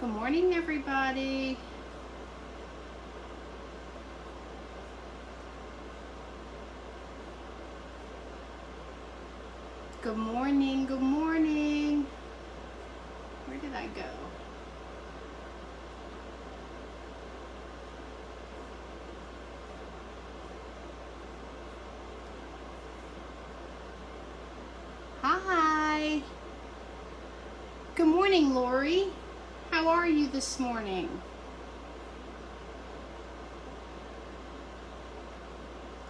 Good morning, everybody. Good morning, good morning. Where did I go? Hi. Good morning, Lori. How are you this morning?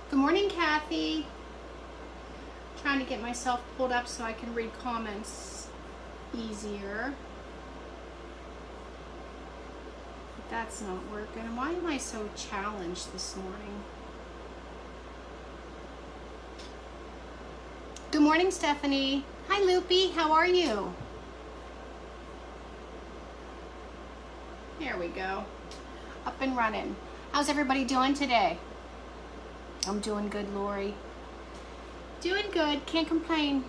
Good morning, Kathy. Trying to get myself pulled up so I can read comments easier. But that's not working. Why am I so challenged this morning? Good morning, Stephanie. Hi, Loopy. How are you? There we go. Up and running. How's everybody doing today? I'm doing good, Lori. Doing good. Can't complain.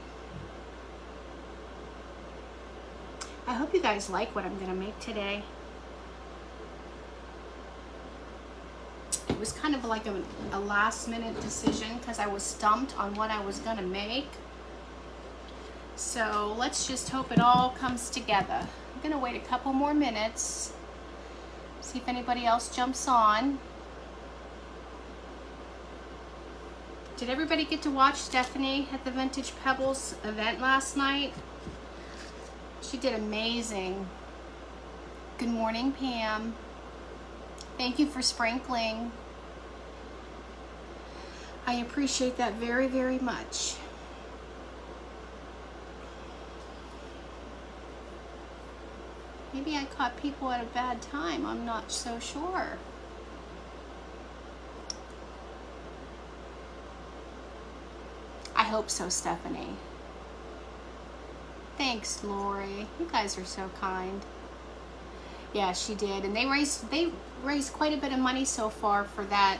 I hope you guys like what I'm going to make today. It was kind of like a last minute decision because I was stumped on what I was going to make. So let's just hope it all comes together. I'm going to wait a couple more minutes. See if anybody else jumps on. Did everybody get to watch Stephanie at the Vintage Pebbles event last night? She did amazing. Good morning, Pam. Thank you for sprinkling. I appreciate that very, very much. Maybe I caught people at a bad time. I'm not so sure. I hope so, Stephanie. Thanks, Lori. You guys are so kind. Yeah, she did, and they raised quite a bit of money so far for that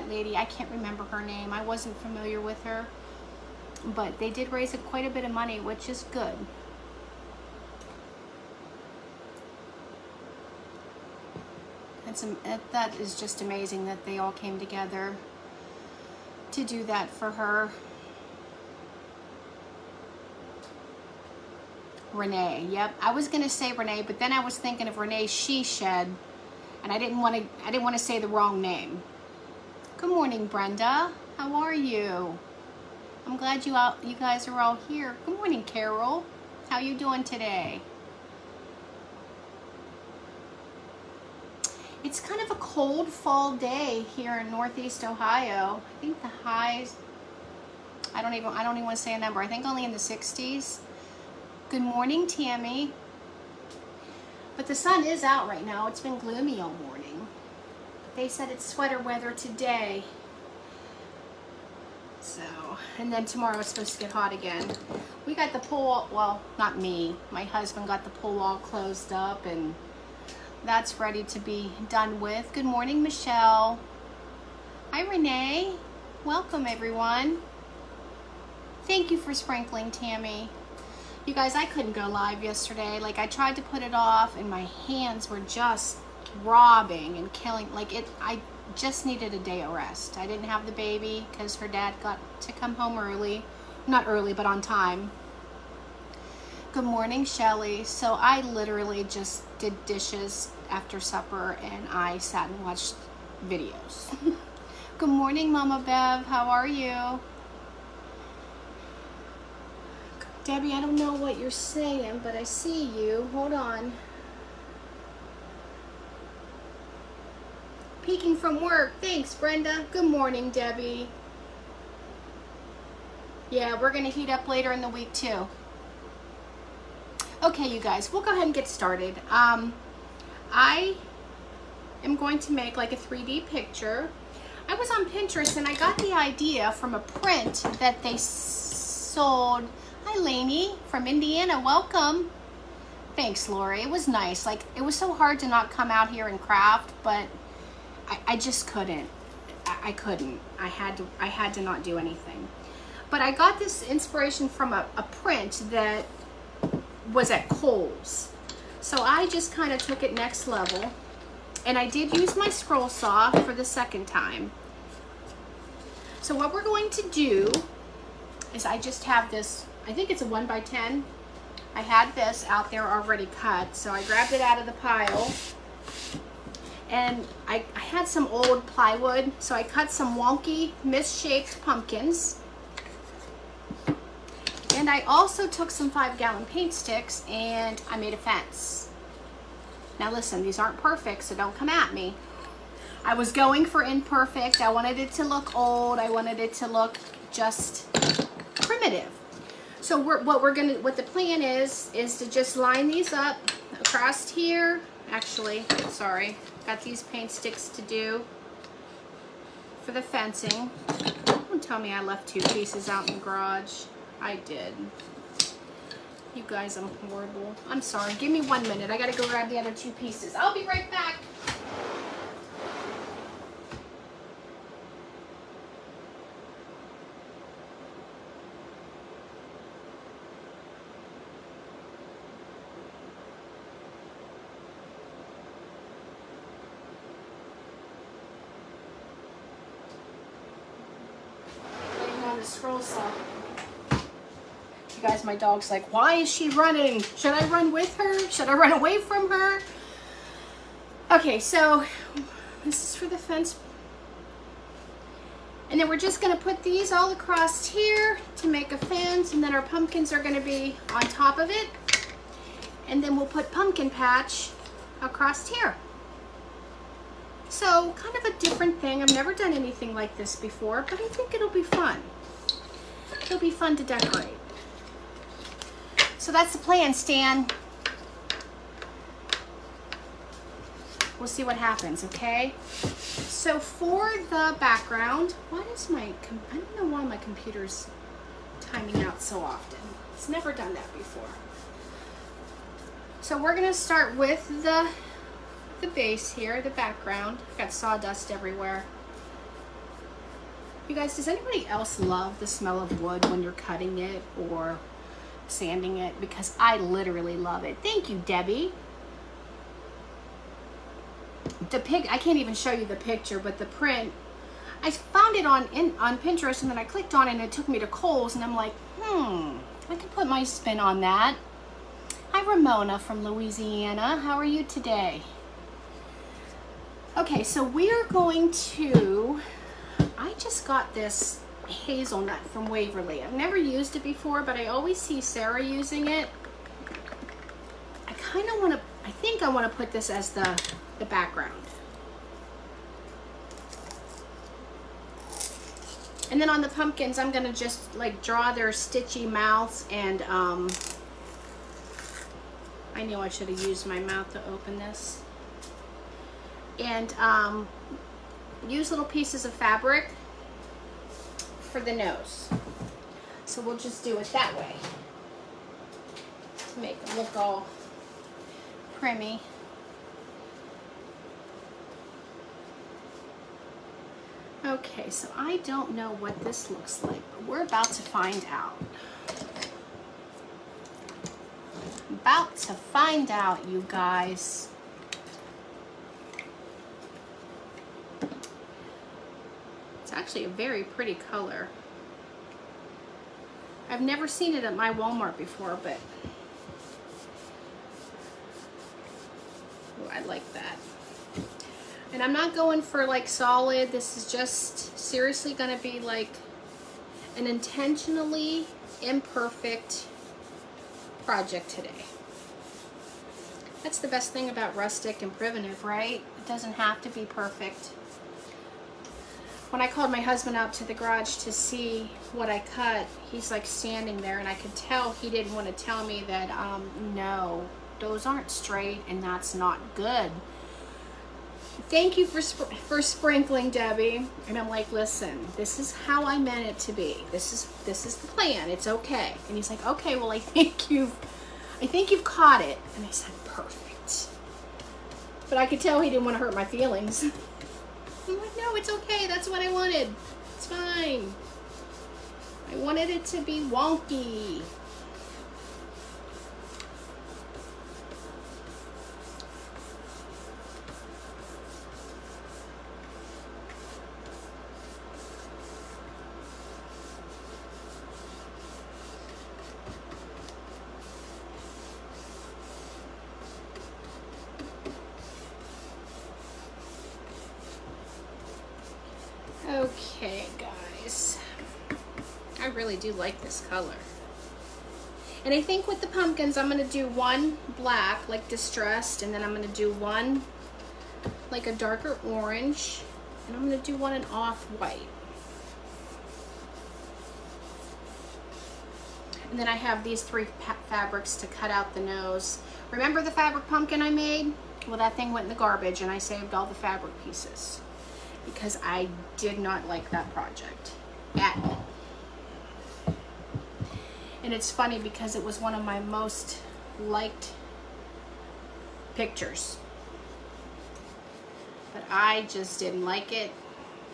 lady. I can't remember her name. I wasn't familiar with her, but they did raise quite a bit of money, which is good. That is just amazing that they all came together to do that for her. Renee, yep. I was gonna say Renee, but then I was thinking of Renee She-Shed, and I didn't want to say the wrong name. Good morning, Brenda. How are you? I'm glad you guys are all here. Good morning, Carol. How you doing today? It's kind of a cold fall day here in Northeast Ohio. I think the highs, I don't even want to say a number. I think only in the 60s. Good morning, Tammy. But the sun is out right now. It's been gloomy all morning. They said it's sweater weather today. So, and then tomorrow it's supposed to get hot again. We got the pool, well, not me. My husband got the pool all closed up, and that's ready to be done with. Good morning, Michelle. Hi, Renee. Welcome, everyone. Thank you for sprinkling, Tammy. You guys, I couldn't go live yesterday. Like, I tried to put it off, and my hands were just throbbing and killing. Like, I just needed a day of rest. I didn't have the baby because her dad got to come home early. Not early, but on time. Good morning, Shelly. So I literally just did dishes after supper, and I sat and watched videos. Good morning, Mama Bev. How are you? Debbie, I don't know what you're saying, but I see you. Hold on. Peeking from work. Thanks, Brenda. Good morning, Debbie. Yeah, we're going to heat up later in the week, too. Okay, you guys, we'll go ahead and get started. I am going to make like a 3D picture. I was on Pinterest, and I got the idea from a print that they sold. Hi, Lainey from Indiana. Welcome. Thanks, Lori. It was nice. Like, it was so hard to not come out here and craft, but I just couldn't. I couldn't. I had to not do anything. But I got this inspiration from a print that was at Kohl's. So I just kind of took it next level. And I did use my scroll saw for the second time. So what we're going to do is I just have this, I think it's a 1x10. I had this out there already cut, so I grabbed it out of the pile. And I had some old plywood, so I cut some wonky, misshaped pumpkins. And I also took some 5-gallon paint sticks and I made a fence. Now listen, these aren't perfect, so don't come at me. I was going for imperfect. I wanted it to look old. I wanted it to look just primitive. So what the plan is to just line these up across here. Actually, sorry, got these paint sticks to do for the fencing. Don't tell me I left 2 pieces out in the garage. I did. You guys, I'm horrible. I'm sorry. Give me 1 minute. I gotta go grab the other 2 pieces. I'll be right back. Scroll saw. You guys, my dog's like, why is she running? Should I run with her? Should I run away from her? Okay, so this is for the fence. And then we're just gonna put these all across here to make a fence, and then our pumpkins are gonna be on top of it. And then we'll put pumpkin patch across here. So kind of a different thing. I've never done anything like this before, but I think it'll be fun. It'll be fun to decorate. So that's the plan, Stan. We'll see what happens, okay? So for the background, what is my, I don't know why my computer's timing out so often. It's never done that before. So we're gonna start with the base here, the background. I've got sawdust everywhere. You guys, does anybody else love the smell of wood when you're cutting it or sanding it? Because I literally love it. Thank you, Debbie. I can't even show you the picture, but the print, I found it on Pinterest, and then I clicked on it and it took me to Kohl's, and I'm like, I can put my spin on that. Hi, Ramona from Louisiana. How are you today? Okay, so we're going to, I just got this hazelnut from Waverly. I've never used it before, but I always see Sarah using it. I kind of want to, I think I want to put this as the background. And then on the pumpkins, I'm going to just like draw their stitchy mouths, and I knew I should have used my mouth to open this. And use little pieces of fabric for the nose. So we'll just do it that way to make it look all primmy. Okay, so I don't know what this looks like, but we're about to find out. About to find out, you guys. It's actually a very pretty color. I've never seen it at my Walmart before, but ooh, I like that. And I'm not going for like solid. This is just seriously gonna be like an intentionally imperfect project today. That's the best thing about rustic and primitive, right? It doesn't have to be perfect. When I called my husband out to the garage to see what I cut, he's like standing there, and I could tell he didn't want to tell me that, no, those aren't straight and that's not good. Thank you for sprinkling, Debbie. And I'm like, listen, this is how I meant it to be. This is the plan. It's okay. And he's like, okay, well, I think you've caught it. And I said, perfect. But I could tell he didn't want to hurt my feelings. I'm like, no, it's okay. That's what I wanted. It's fine. I wanted it to be wonky. Okay, guys. I really do like this color. And I think with the pumpkins, I'm going to do one black, like distressed, and then I'm going to do one like a darker orange, and I'm going to do one in off-white. And then I have these three fabrics to cut out the nose. Remember the fabric pumpkin I made? Well, that thing went in the garbage, and I saved all the fabric pieces because I did not like that project at all. And it's funny because it was one of my most liked pictures. But I just didn't like it.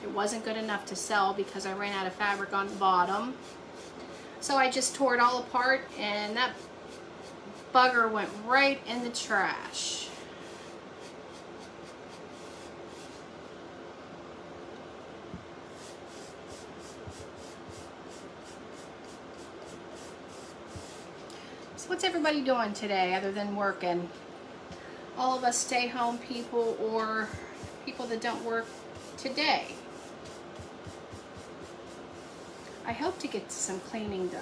It wasn't good enough to sell because I ran out of fabric on the bottom. So I just tore it all apart, and that bugger went right in the trash. So what's everybody doing today other than working? All of us stay-home people or people that don't work today. I hope to get some cleaning done.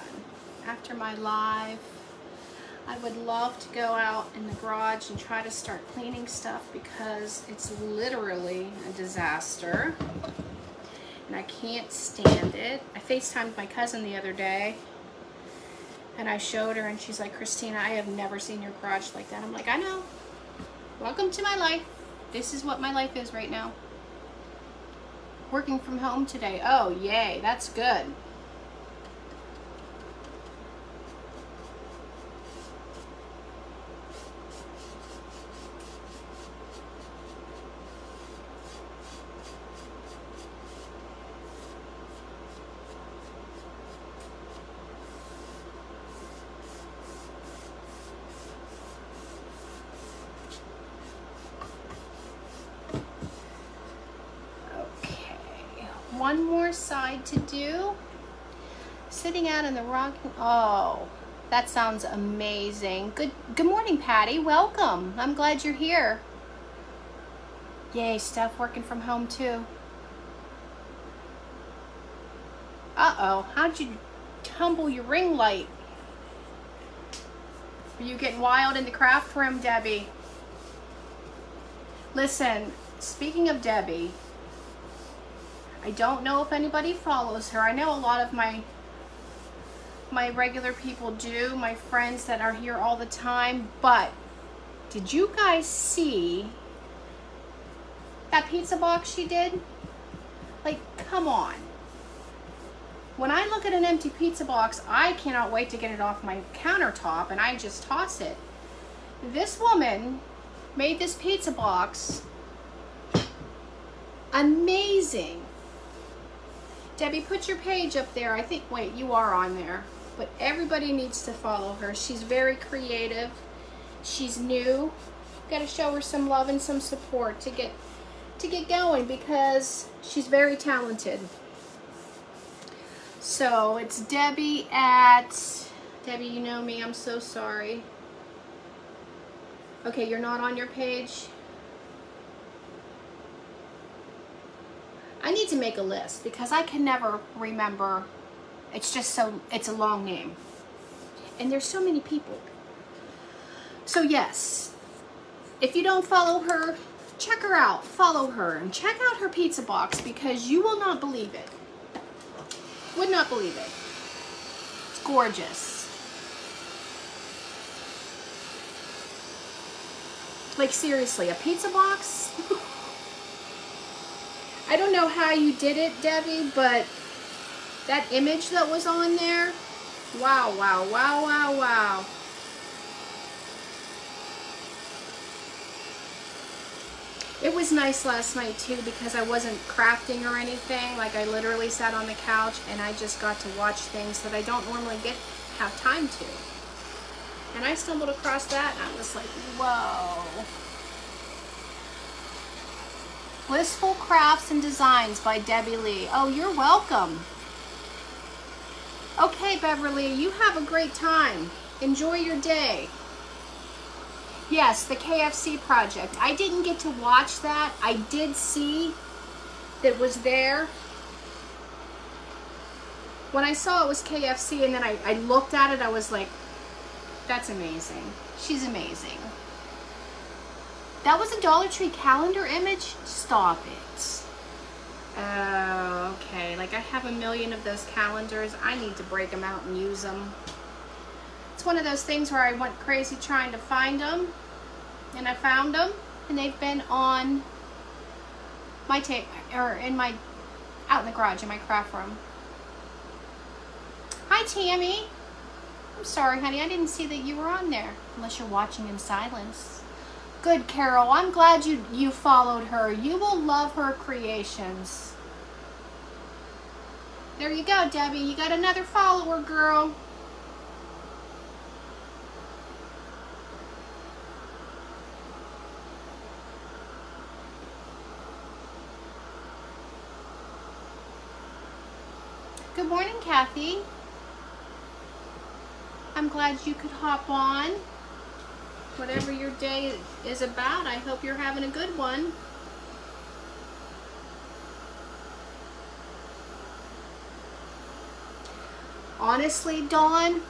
After my live, I would love to go out in the garage and try to start cleaning stuff because it's literally a disaster. And I can't stand it. I FaceTimed my cousin the other day and I showed her and she's like, Christina, I have never seen your garage like that. I'm like, I know. Welcome to my life. This is what my life is right now. Working from home today. Oh, yay. That's good. One more side to do. Sitting out in the rocking. Oh, that sounds amazing. Good morning, Patty. Welcome. I'm glad you're here. Yay, Steph working from home too. Uh-oh, how'd you tumble your ring light? Are you getting wild in the craft room, Debbie? Listen, speaking of Debbie, I don't know if anybody follows her. I know a lot of my regular people do, my friends that are here all the time, but did you guys see that pizza box she did? Like, come on. When I look at an empty pizza box, I cannot wait to get it off my countertop and I just toss it. This woman made this pizza box amazing. Debbie, put your page up there. I think, wait, you are on there. But everybody needs to follow her. She's very creative. She's new. Got to show her some love and some support to get going because she's very talented. So it's Debbie at, Debbie, you know me, I'm so sorry. Okay, you're not on your page. I need to make a list because I can never remember. It's just so, it's a long name. And there's so many people. So yes, if you don't follow her, check her out, follow her, and check out her pizza box because you will not believe it. Would not believe it. It's gorgeous. Like seriously, a pizza box? I don't know how you did it, Debbie, but that image that was on there, wow, wow, wow, wow, wow. It was nice last night too because I wasn't crafting or anything. Like I literally sat on the couch and I just got to watch things that I don't normally have time to. And I stumbled across that and I was like, whoa. Blissful Crafts and Designs by Debbie Lee. Oh, you're welcome. Okay, Beverly, you have a great time. Enjoy your day. Yes, the KFC project. I didn't get to watch that. I did see that was there. When I saw it was KFC and then I looked at it, I was like, that's amazing. She's amazing. That was a Dollar Tree calendar image? Stop it. Oh, okay. Like I have a million of those calendars. I need to break them out and use them. It's one of those things where I went crazy trying to find them. And I found them. And they've been on my tape, or in my, out in the garage, in my craft room. Hi, Tammy. I'm sorry, honey. I didn't see that you were on there. Unless you're watching in silence. Good, Carol. I'm glad you followed her. You will love her creations. There you go, Debbie. You got another follower, girl. Good morning, Kathy. I'm glad you could hop on. Whatever your day is about, I hope you're having a good one. Honestly, Dawn,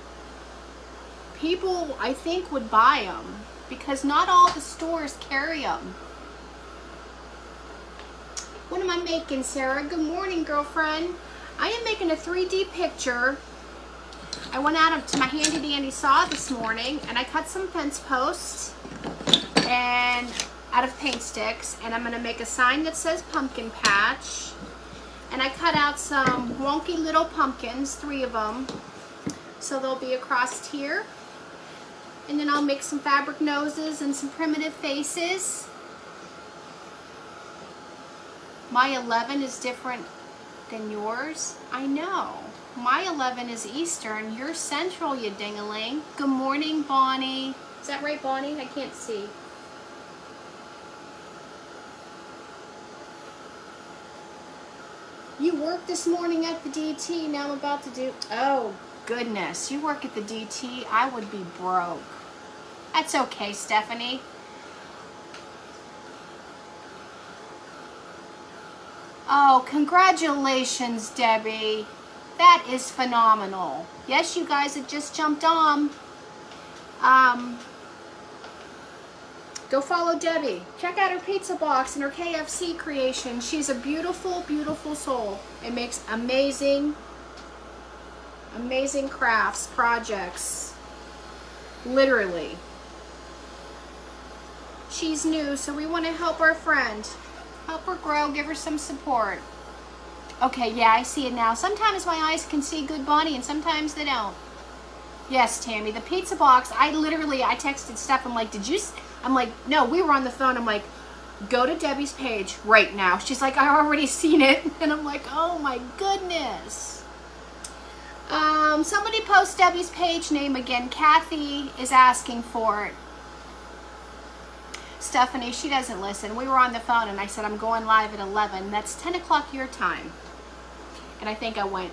people, I think, would buy them because not all the stores carry them. What am I making, Sarah? Good morning, girlfriend. I am making a 3D picture. I went out to my handy dandy saw this morning and I cut some fence posts and out of paint sticks, and I'm going to make a sign that says pumpkin patch. And I cut out some wonky little pumpkins, 3 of them, so they'll be across here. And then I'll make some fabric noses and some primitive faces. My 11 is different than yours. I know. My 11 is Eastern. You're Central, you ding-a-ling. Good morning, Bonnie. Is that right, Bonnie? I can't see. You worked this morning at the DT. Now I'm about to do... Oh, goodness. You work at the DT. I would be broke. That's okay, Stephanie. Oh, congratulations, Debbie. That is phenomenal. Yes, you guys have just jumped on. Go follow Debbie. Check out her pizza box and her KFC creation. She's a beautiful, beautiful soul. It makes amazing, amazing crafts, projects. Literally. She's new, so we want to help our friend. Help her grow, give her some support. Okay, yeah, I see it now. Sometimes my eyes can see good, Bonnie, and sometimes they don't. Yes, Tammy, the pizza box, I texted Steph, I'm like, I'm like, no, we were on the phone. I'm like, go to Debbie's page right now. She's like, I already seen it. And I'm like, oh my goodness. Somebody post Debbie's page name again. Kathy is asking for it. Stephanie, she doesn't listen. We were on the phone and I said, I'm going live at 11. That's 10 o'clock your time. And I think I went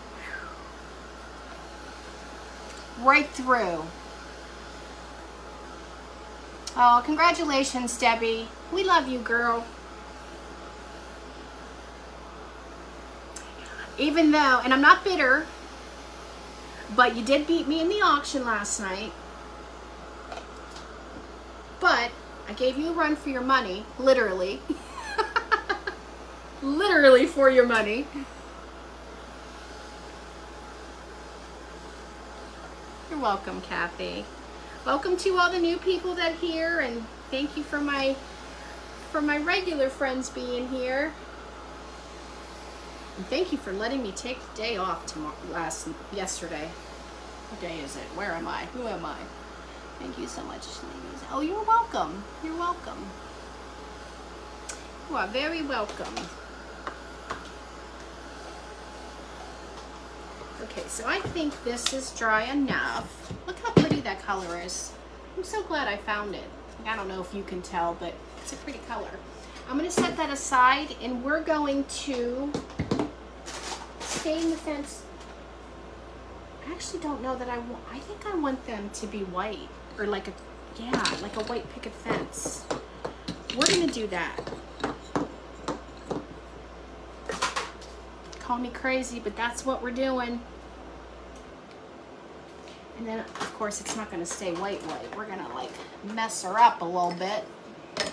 right through. Oh, congratulations, Debbie. We love you, girl. Even though, and I'm not bitter, but you did beat me in the auction last night. But I gave you a run for your money, literally. Literally for your money. You're welcome, Kathy. Welcome to all the new people that are here, and thank you for my regular friends being here. And thank you for letting me take the day off yesterday. What day is it? Where am I? Who am I? Thank you so much, ladies. Oh, you're welcome. You're welcome. You are very welcome. Okay, so I think this is dry enough. Look how pretty that color is. I'm so glad I found it. I don't know if you can tell, but it's a pretty color. I'm going to set that aside, and we're going to stain the fence. I actually don't know that I think I want them to be white, or like a white picket fence. We're going to do that. Call me crazy, but that's what we're doing. And then, of course, it's not going to stay white. We're going to, like, mess her up a little bit. I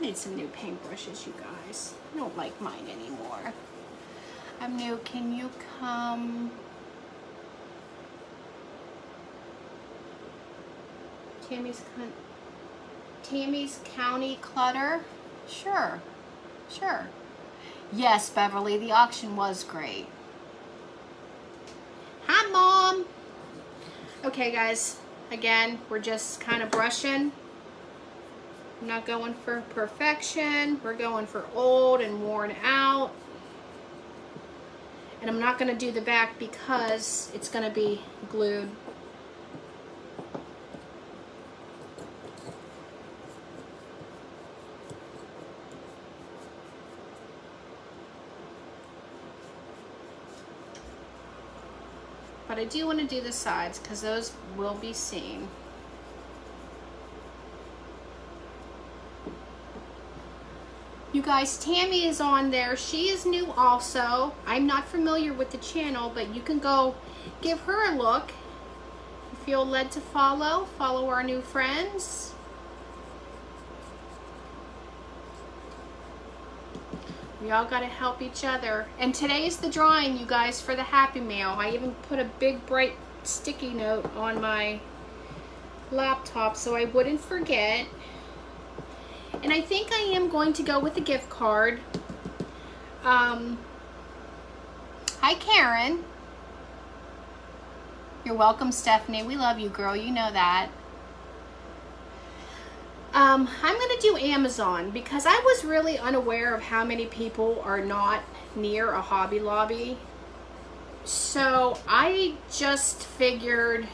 need some new paintbrushes, you guys. I don't like mine anymore. I'm new. Can you come? Tammy's County Clutter? Sure. Sure. Yes, Beverly, the auction was great. Hi, Mom. Okay, guys. Again, we're just kind of brushing. I'm not going for perfection. We're going for old and worn out. And I'm not going to do the back because it's going to be glued. But I do want to do the sides because those will be seen. You guys, Tammy is on there. She is new also. I'm not familiar with the channel, but you can go give her a look. If you feel led to follow our new friends. We all got to help each other. And today is the drawing, you guys, for the Happy Mail. I even put a big, bright sticky note on my laptop so I wouldn't forget. And I think I am going to go with a gift card. Hi, Karen. You're welcome, Stephanie. We love you, girl. You know that. I'm going to do Amazon because I was really unaware of how many people are not near a Hobby Lobby. So I just figured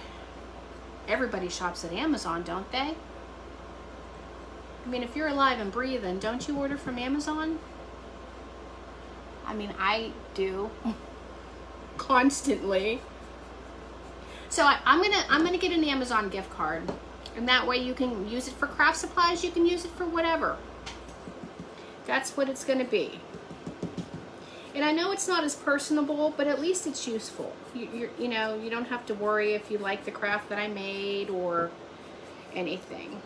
everybody shops at Amazon, don't they? I mean, if you're alive and breathing, don't you order from Amazon? I mean, I do constantly. So I'm gonna get an Amazon gift card, and that way you can use it for craft supplies. You can use it for whatever. That's what it's gonna be. And I know it's not as personable, but at least it's useful. You know, you don't have to worry if you like the craft that I made or anything.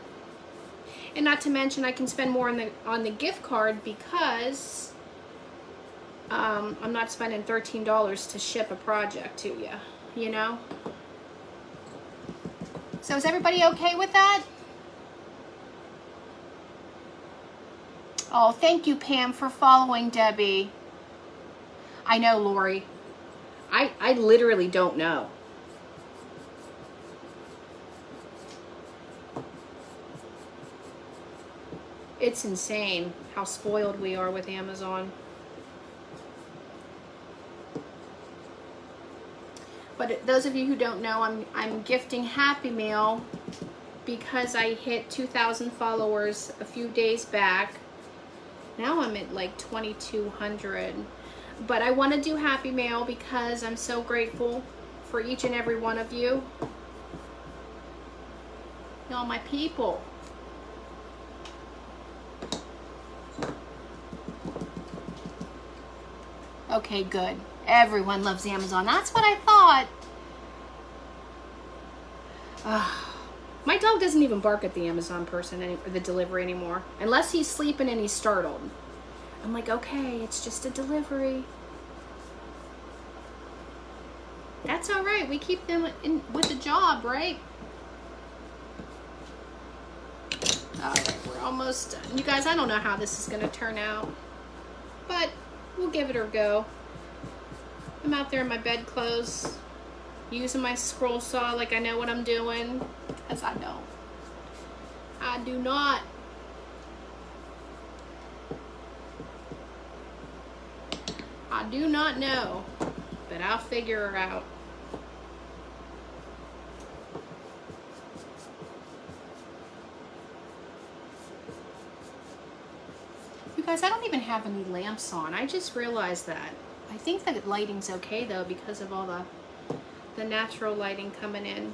And not to mention, I can spend more on the gift card because I'm not spending $13 to ship a project to you, you know? So is everybody okay with that? Oh, thank you, Pam, for following Debbie. I know, Lori. I literally don't know. It's insane how spoiled we are with Amazon. But those of you who don't know, I'm gifting Happy Mail because I hit 2,000 followers a few days back. Now I'm at like 2,200. But I want to do Happy Mail because I'm so grateful for each and every one of you. Y'all my people. Okay, good. Everyone loves Amazon. That's what I thought. My dog doesn't even bark at the Amazon person or the delivery anymore. Unless he's sleeping and he's startled. I'm like, okay, it's just a delivery. That's all right. We keep them with a job, right? All right, we're almost done. You guys, I don't know how this is going to turn out. But we'll give it a go. I'm out there in my bedclothes, using my scroll saw like I know what I'm doing, because I don't. I do not. I do not know, but I'll figure her out. You guys, I don't even have any lamps on. I just realized that. I think the lighting's okay though because of all the natural lighting coming in.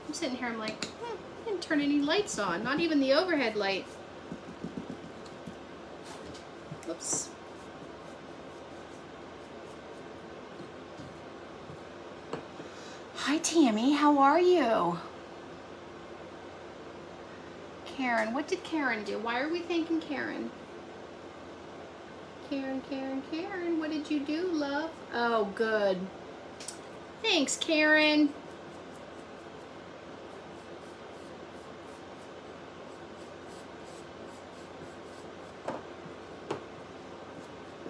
I'm sitting here, I'm like, I didn't turn any lights on, not even the overhead light. Oops. Hi, Tammy. How are you? Karen. What did Karen do? Why are we thanking Karen? Karen, Karen, Karen. What did you do, love? Oh, good. Thanks, Karen.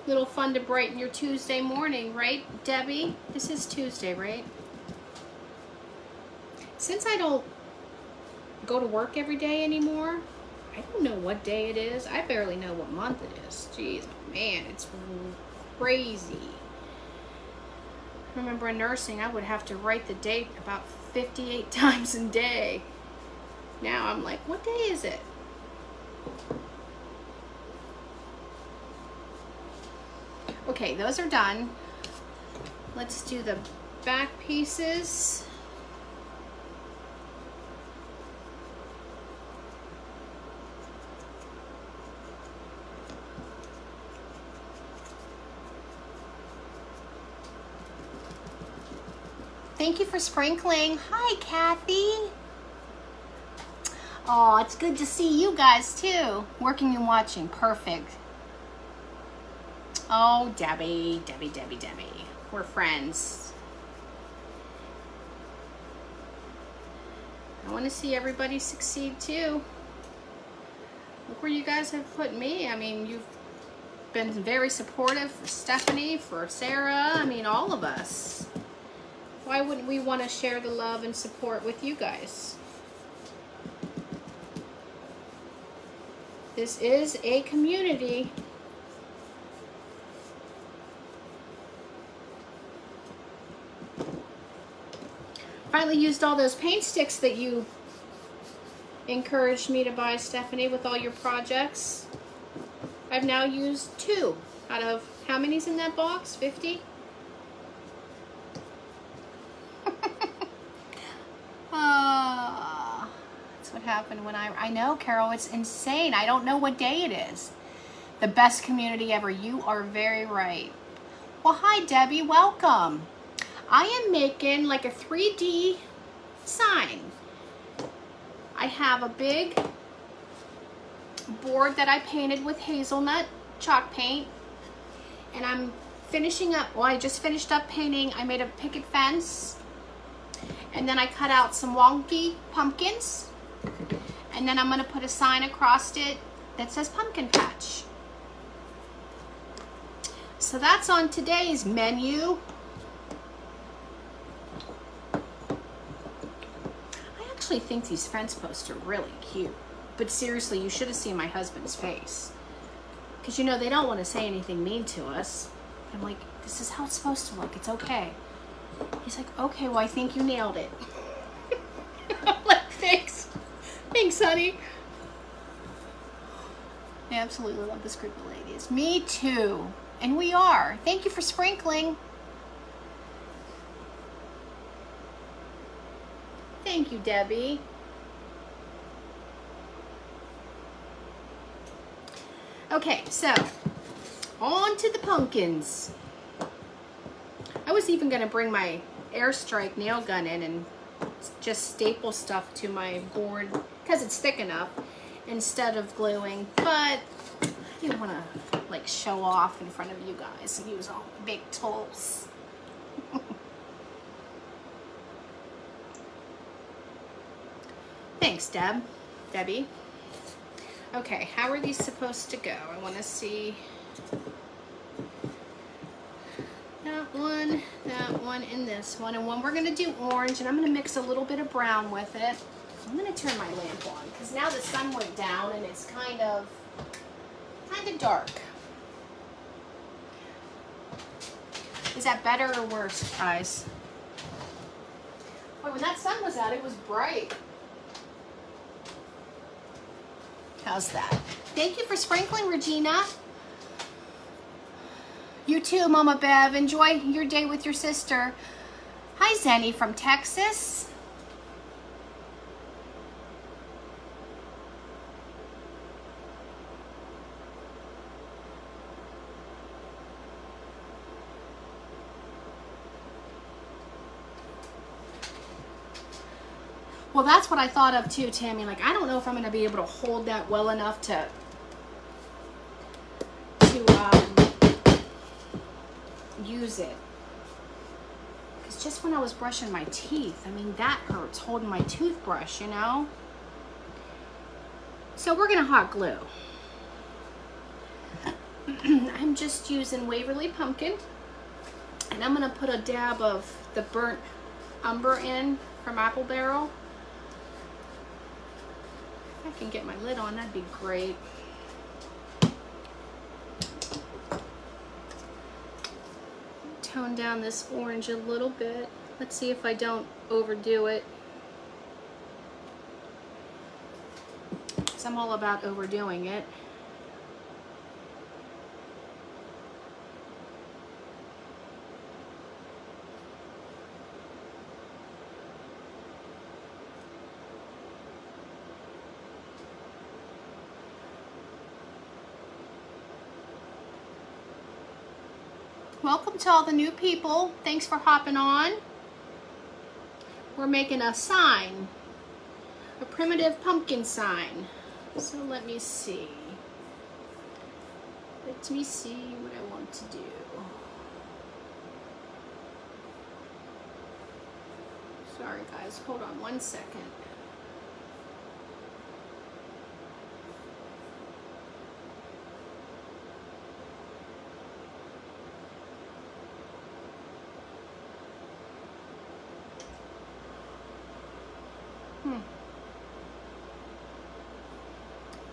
Little fun to brighten your Tuesday morning, right, Debbie? This is Tuesday, right? Since I don't go to work every day anymore, I don't know what day it is. I barely know what month it is. Jeez, man, it's crazy. I remember in nursing, I would have to write the date about 58 times a day. Now I'm like, what day is it? Okay, those are done. Let's do the back pieces. Thank you for sprinkling. Hi, Kathy. Oh, it's good to see you guys too. Working and watching, perfect. Oh, Debbie, Debbie, Debbie, Debbie. We're friends. I want to see everybody succeed too. Look where you guys have put me. I mean, you've been very supportive for Stephanie, for Sarah. I mean, all of us. Why wouldn't we want to share the love and support with you guys? This is a community. Finally used all those paint sticks that you encouraged me to buy, Stephanie, with all your projects. I've now used 2 out of, how many's in that box? 50? That's what happened when I know, Carol, it's insane. I don't know what day it is. The best community ever. You are very right. Well, hi, Debbie. Welcome. I am making like a 3D sign. I have a big board that I painted with hazelnut chalk paint, and I'm finishing up, well, I just finished up painting. I made a picket fence, and then I cut out some wonky pumpkins, and then I'm going to put a sign across it that says pumpkin patch. So that's on today's menu. I actually think these fence posts are really cute, but seriously, you should have seen my husband's face, because you know they don't want to say anything mean to us. I'm like, this is how it's supposed to look, it's okay. He's like, okay, well, I think you nailed it. I'm like, thanks. Thanks, honey. I absolutely love this group of ladies. Me too. And we are. Thank you for sprinkling. Thank you, Debbie. Okay, so on to the pumpkins. I was even going to bring my Airstrike nail gun in and just staple stuff to my board because it's thick enough instead of gluing, but I didn't want to like show off in front of you guys and use all the big tools. Thanks, Debbie. Okay, how are these supposed to go? I want to see that one, and this one. And one we're going to do orange, and I'm going to mix a little bit of brown with it. I'm going to turn my lamp on because now the sun went down and it's kind of dark. Is that better or worse, guys? Boy, when that sun was out, it was bright. How's that? Thank you for sprinkling, Regina. You too, Mama Bev. Enjoy your day with your sister. Hi, Zenny from Texas. Well, that's what I thought of too, Tammy. Like, I don't know if I'm going to be able to hold that well enough to use it. Because just when I was brushing my teeth, I mean, that hurts holding my toothbrush, you know? So we're going to hot glue. I'm just using Waverly Pumpkin. And I'm going to put a dab of the burnt umber in from Apple Barrel. If I can get my lid on, that'd be great. Tone down this orange a little bit. Let's see if I don't overdo it. Because I'm all about overdoing it. Welcome to all the new people. Thanks for hopping on. We're making a sign, a primitive pumpkin sign. So let me see. Let me see what I want to do. Sorry guys, hold on one second.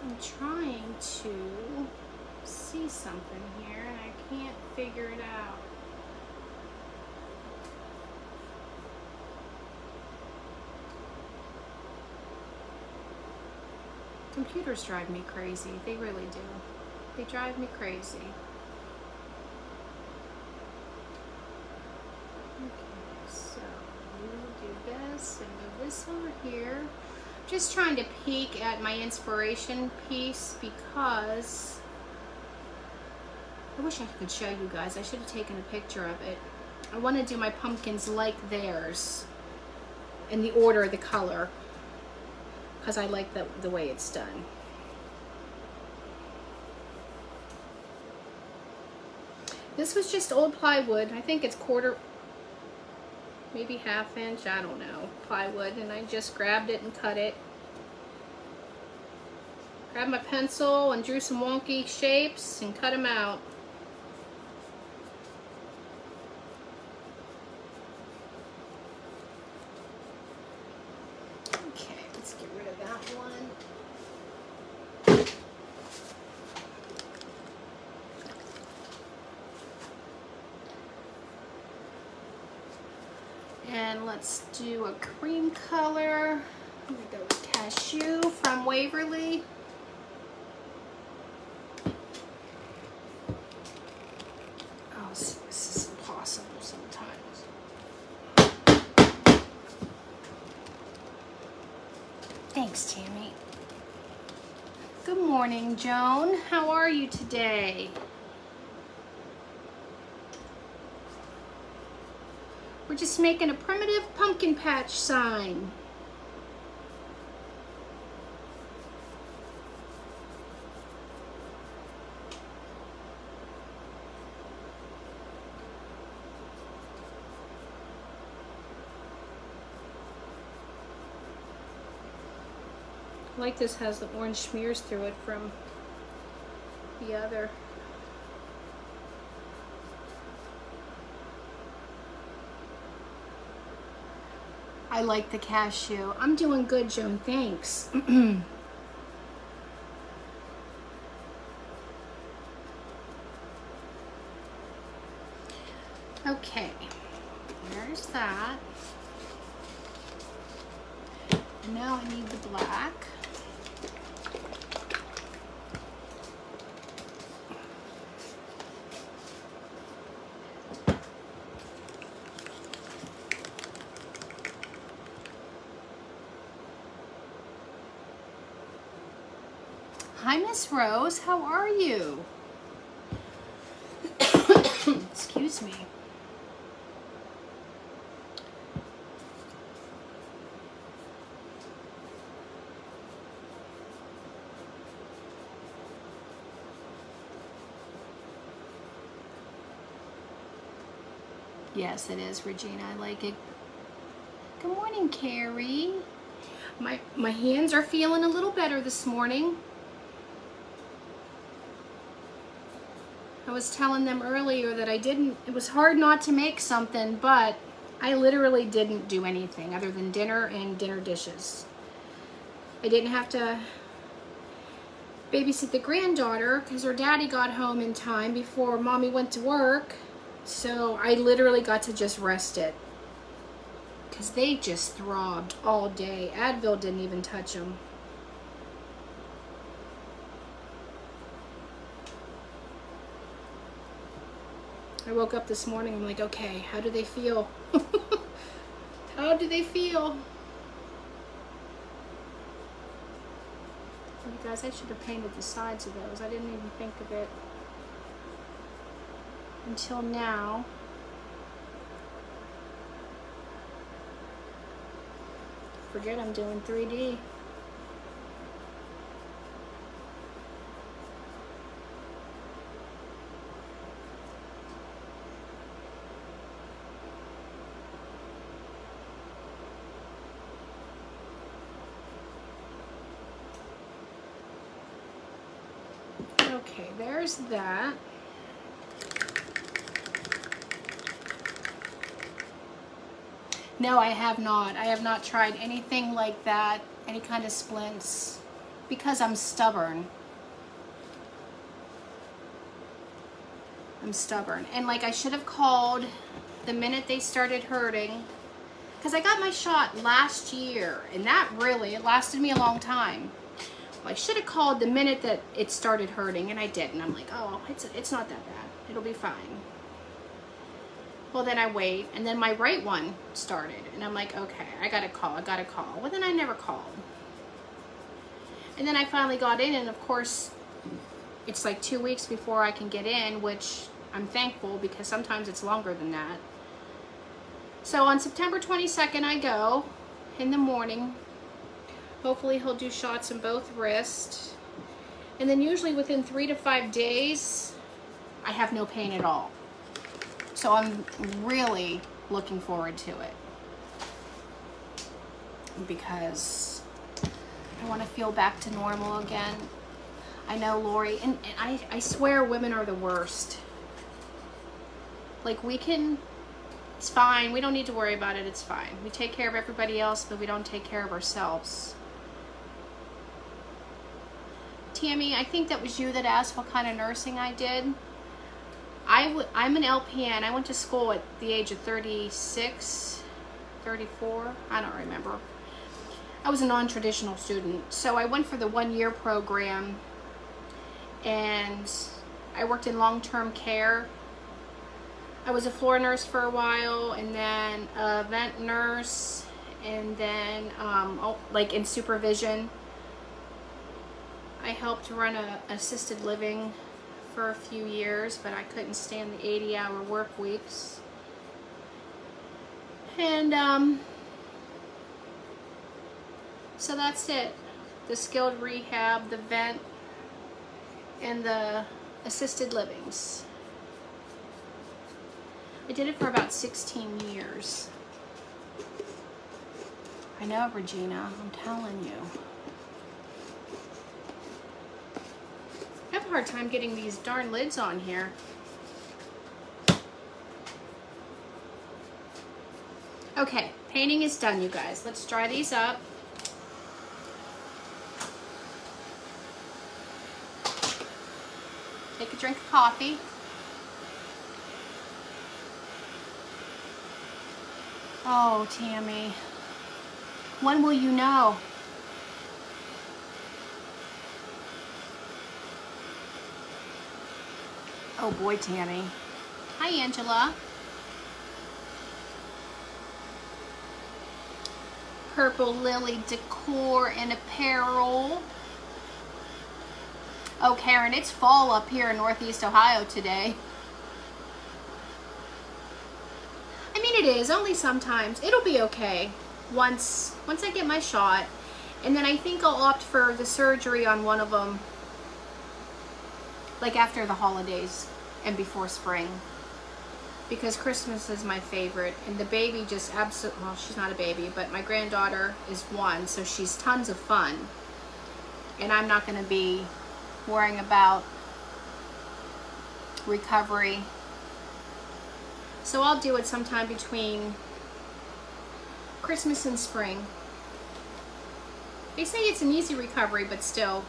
I'm trying to see something here and I can't figure it out. Computers drive me crazy. They really do. They drive me crazy. Okay, so we will do this and move this over here. Just trying to peek at my inspiration piece because I wish I could show you guys. I should have taken a picture of it. I want to do my pumpkins like theirs in the order of the color because I like the way it's done. This was just old plywood. I think it's quarter, maybe ½ inch, I don't know, plywood, and I just grabbed it and cut it. Grabbed my pencil and drew some wonky shapes and cut them out. Okay, let's get rid of that one. And let's do a cream color. I'm gonna go with Cashew from Waverly. Oh, this is impossible sometimes. Thanks, Tammy. Good morning, Joan. How are you today? We're just making a primitive pumpkin patch sign. I like this has the orange smears through it from the other. I like the cashew. I'm doing good, Joan, thanks. Okay, there's that. And now I need the black. Hi, Miss Rose. How are you? Excuse me. Yes, it is, Regina. I like it. Good morning, Carrie. My hands are feeling a little better this morning. I was telling them earlier that it was hard not to make something, but I literally didn't do anything other than dinner and dinner dishes. I didn't have to babysit the granddaughter because her daddy got home in time before mommy went to work. So I literally got to just rest it because they just throbbed all day. Advil didn't even touch them. I woke up this morning, I'm like, okay, how do they feel? How do they feel? You guys, I should have painted the sides of those. I didn't even think of it until now. Forget I'm doing 3D. Okay, there's that. No, I have not. I have not tried anything like that, any kind of splints, because I'm stubborn. I'm stubborn. And like I should have called the minute they started hurting, because I got my shot last year, and that really, it lasted me a long time. I should have called the minute that it started hurting, and I didn't. I'm like, oh, it's not that bad. It'll be fine. Well, then I wait, and then my right one started, and I'm like, okay, I gotta call. Well, then I never called. And then I finally got in, and of course, it's like 2 weeks before I can get in, which I'm thankful because sometimes it's longer than that. So on September 22nd, I go in the morning. Hopefully he'll do shots in both wrists. And then usually within 3 to 5 days, I have no pain at all. So I'm really looking forward to it because I want to feel back to normal again. I know, Lori, and I swear women are the worst. Like it's fine. We don't need to worry about it. It's fine. We take care of everybody else, but we don't take care of ourselves. Tammy, I think that was you that asked what kind of nursing I did. I'm an LPN. I went to school at the age of 36, 34. I don't remember. I was a non-traditional student. So I went for the 1-year program, and I worked in long-term care. I was a floor nurse for a while, and then a vent nurse, and then like in supervision. I helped run a assisted living for a few years, but I couldn't stand the 80-hour work weeks. And so that's it. The skilled rehab, the vent, and the assisted livings. I did it for about 16 years. I know, Regina, I'm telling you. I have a hard time getting these darn lids on here. Okay, painting is done, you guys. Let's dry these up. Take a drink of coffee. Oh, Tammy, when will you know? Oh boy, Tammy. Hi, Angela. Purple Lily decor and apparel. Oh, Karen, it's fall up here in Northeast Ohio today. I mean, it is, only sometimes. It'll be okay once I get my shot. And then I think I'll opt for the surgery on one of them, like after the holidays and before spring, because Christmas is my favorite, and the baby just absolutely, well, she's not a baby, but my granddaughter is 1, so she's tons of fun, and I'm not going to be worrying about recovery. So I'll do it sometime between Christmas and spring. They say it's an easy recovery, but still,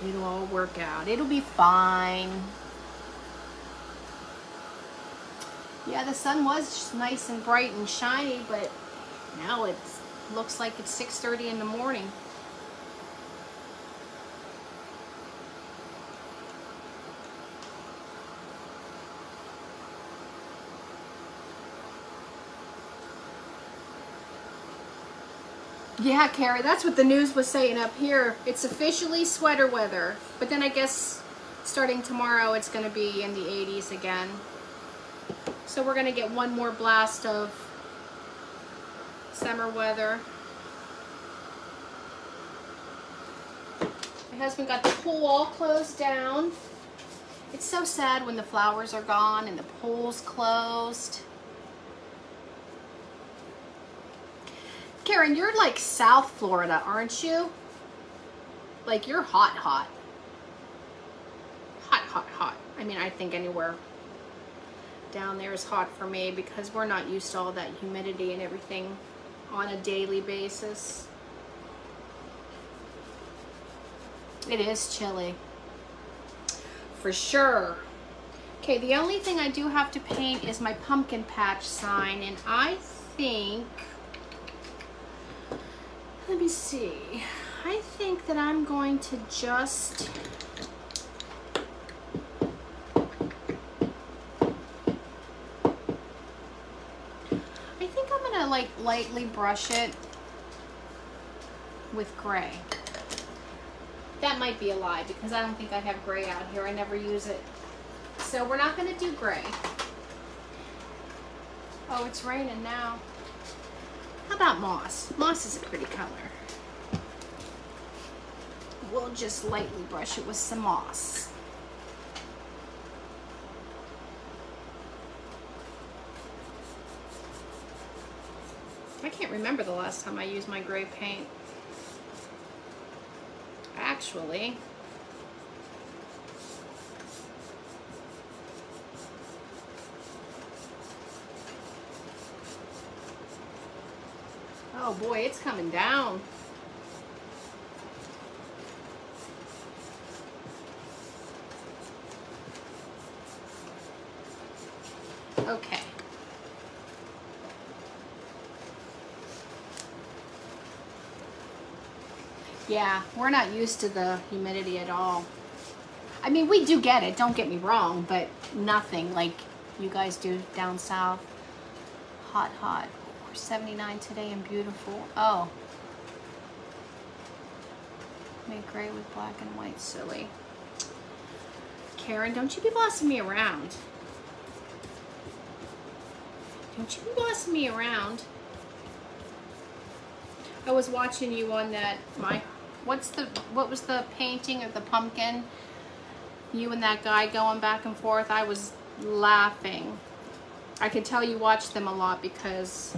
it'll all work out. It'll be fine. Yeah, the sun was nice and bright and shiny, but now it looks like it's 6:30 in the morning. Yeah, Carrie, that's what the news was saying up here. It's officially sweater weather. But then I guess starting tomorrow, it's going to be in the 80s again. So we're going to get one more blast of summer weather. My husband got the pool all closed down. It's so sad when the flowers are gone and the pool's closed. Karen, you're like South Florida, aren't you? Like, you're hot, hot. Hot, hot, hot. I mean, I think anywhere down there is hot for me because we're not used to all that humidity and everything on a daily basis. It is chilly. For sure. Okay, the only thing I do have to paint is my pumpkin patch sign, and I think... Let me see. I think that I'm going to just like lightly brush it with gray. That might be a lie because I don't think I have gray out here. I never use it. So we're not going to do gray. Oh, it's raining now. How about moss? Moss is a pretty color. We'll just lightly brush it with some moss. I can't remember the last time I used my gray paint. Actually, oh boy, it's coming down. Okay. Yeah, we're not used to the humidity at all. I mean, we do get it, don't get me wrong, but nothing like you guys do down south. Hot, hot. We're 79 today and beautiful. Oh. Made gray with black and white, silly. Karen, don't you be bossing me around. Don't you be bossing me around. I was watching you on that, what was the painting of the pumpkin? You and that guy going back and forth. I was laughing. I could tell you watched them a lot because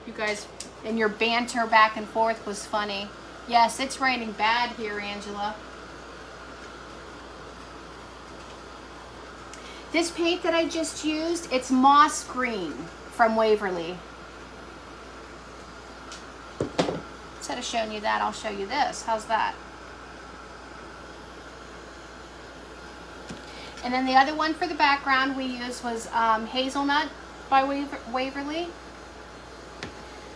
you guys, and your banter back and forth was funny. Yes, it's raining bad here, Angela. This paint that I just used, it's moss green from Waverly. Instead of showing you that, I'll show you this. How's that? And then the other one for the background we used was Hazelnut by Waverly.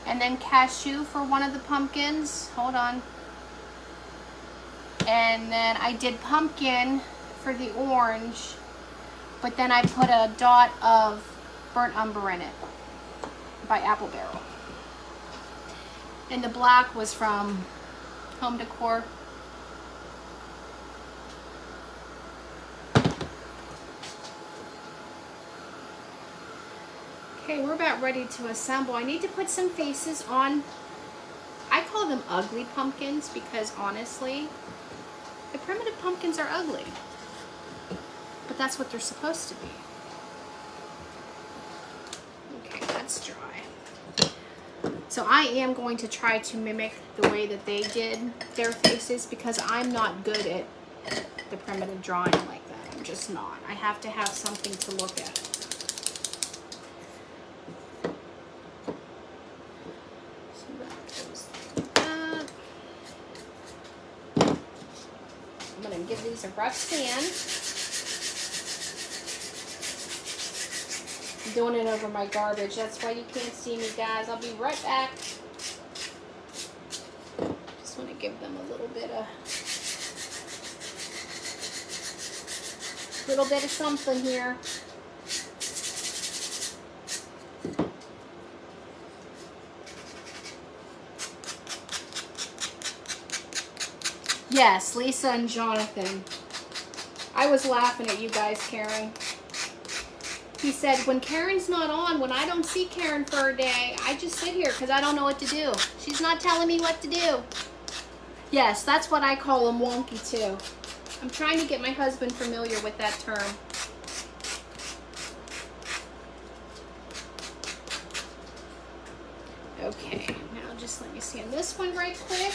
And then Cashew for one of the pumpkins. Hold on. And then I did Pumpkin for the orange. But then I put a dot of Burnt Umber in it by Apple Barrel. And the black was from Home Decor. Okay, we're about ready to assemble. I need to put some faces on. I call them ugly pumpkins because honestly, the primitive pumpkins are ugly. that's what they're supposed to be. Okay, that's dry. So I am going to try to mimic the way that they did their faces, because I'm not good at the primitive drawing like that. I'm just not. I have to have something to look at. So that goes like that. I'm going to give these a rough sand. I'm doing it over my garbage. That's why you can't see me, guys. I'll be right back. Just want to give them a little bit of something here. Yes, Lisa and Jonathan. I was laughing at you guys, Karen. He said, when Karen's not on, when I don't see Karen for a day, I just sit here because I don't know what to do. She's not telling me what to do. Yes, that's what I call them, wonky too. I'm trying to get my husband familiar with that term. Okay, now just let me scan this one right quick.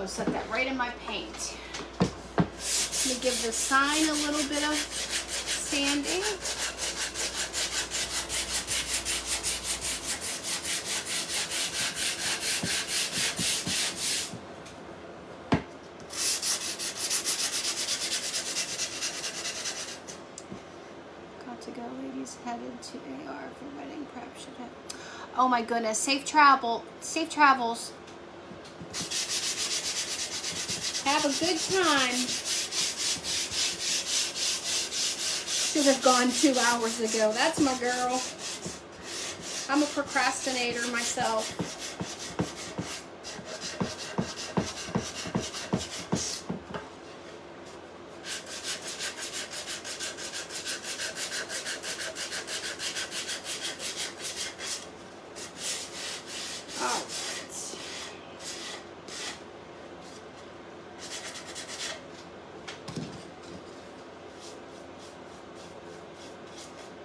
Set that right in my paint. Let me give the sign a little bit of sanding. Got to go, ladies. Headed to AR for wedding prep. Should have. Oh my goodness! Safe travel. Safe travels. Have a good time. Should have gone 2 hours ago. That's my girl. I'm a procrastinator myself.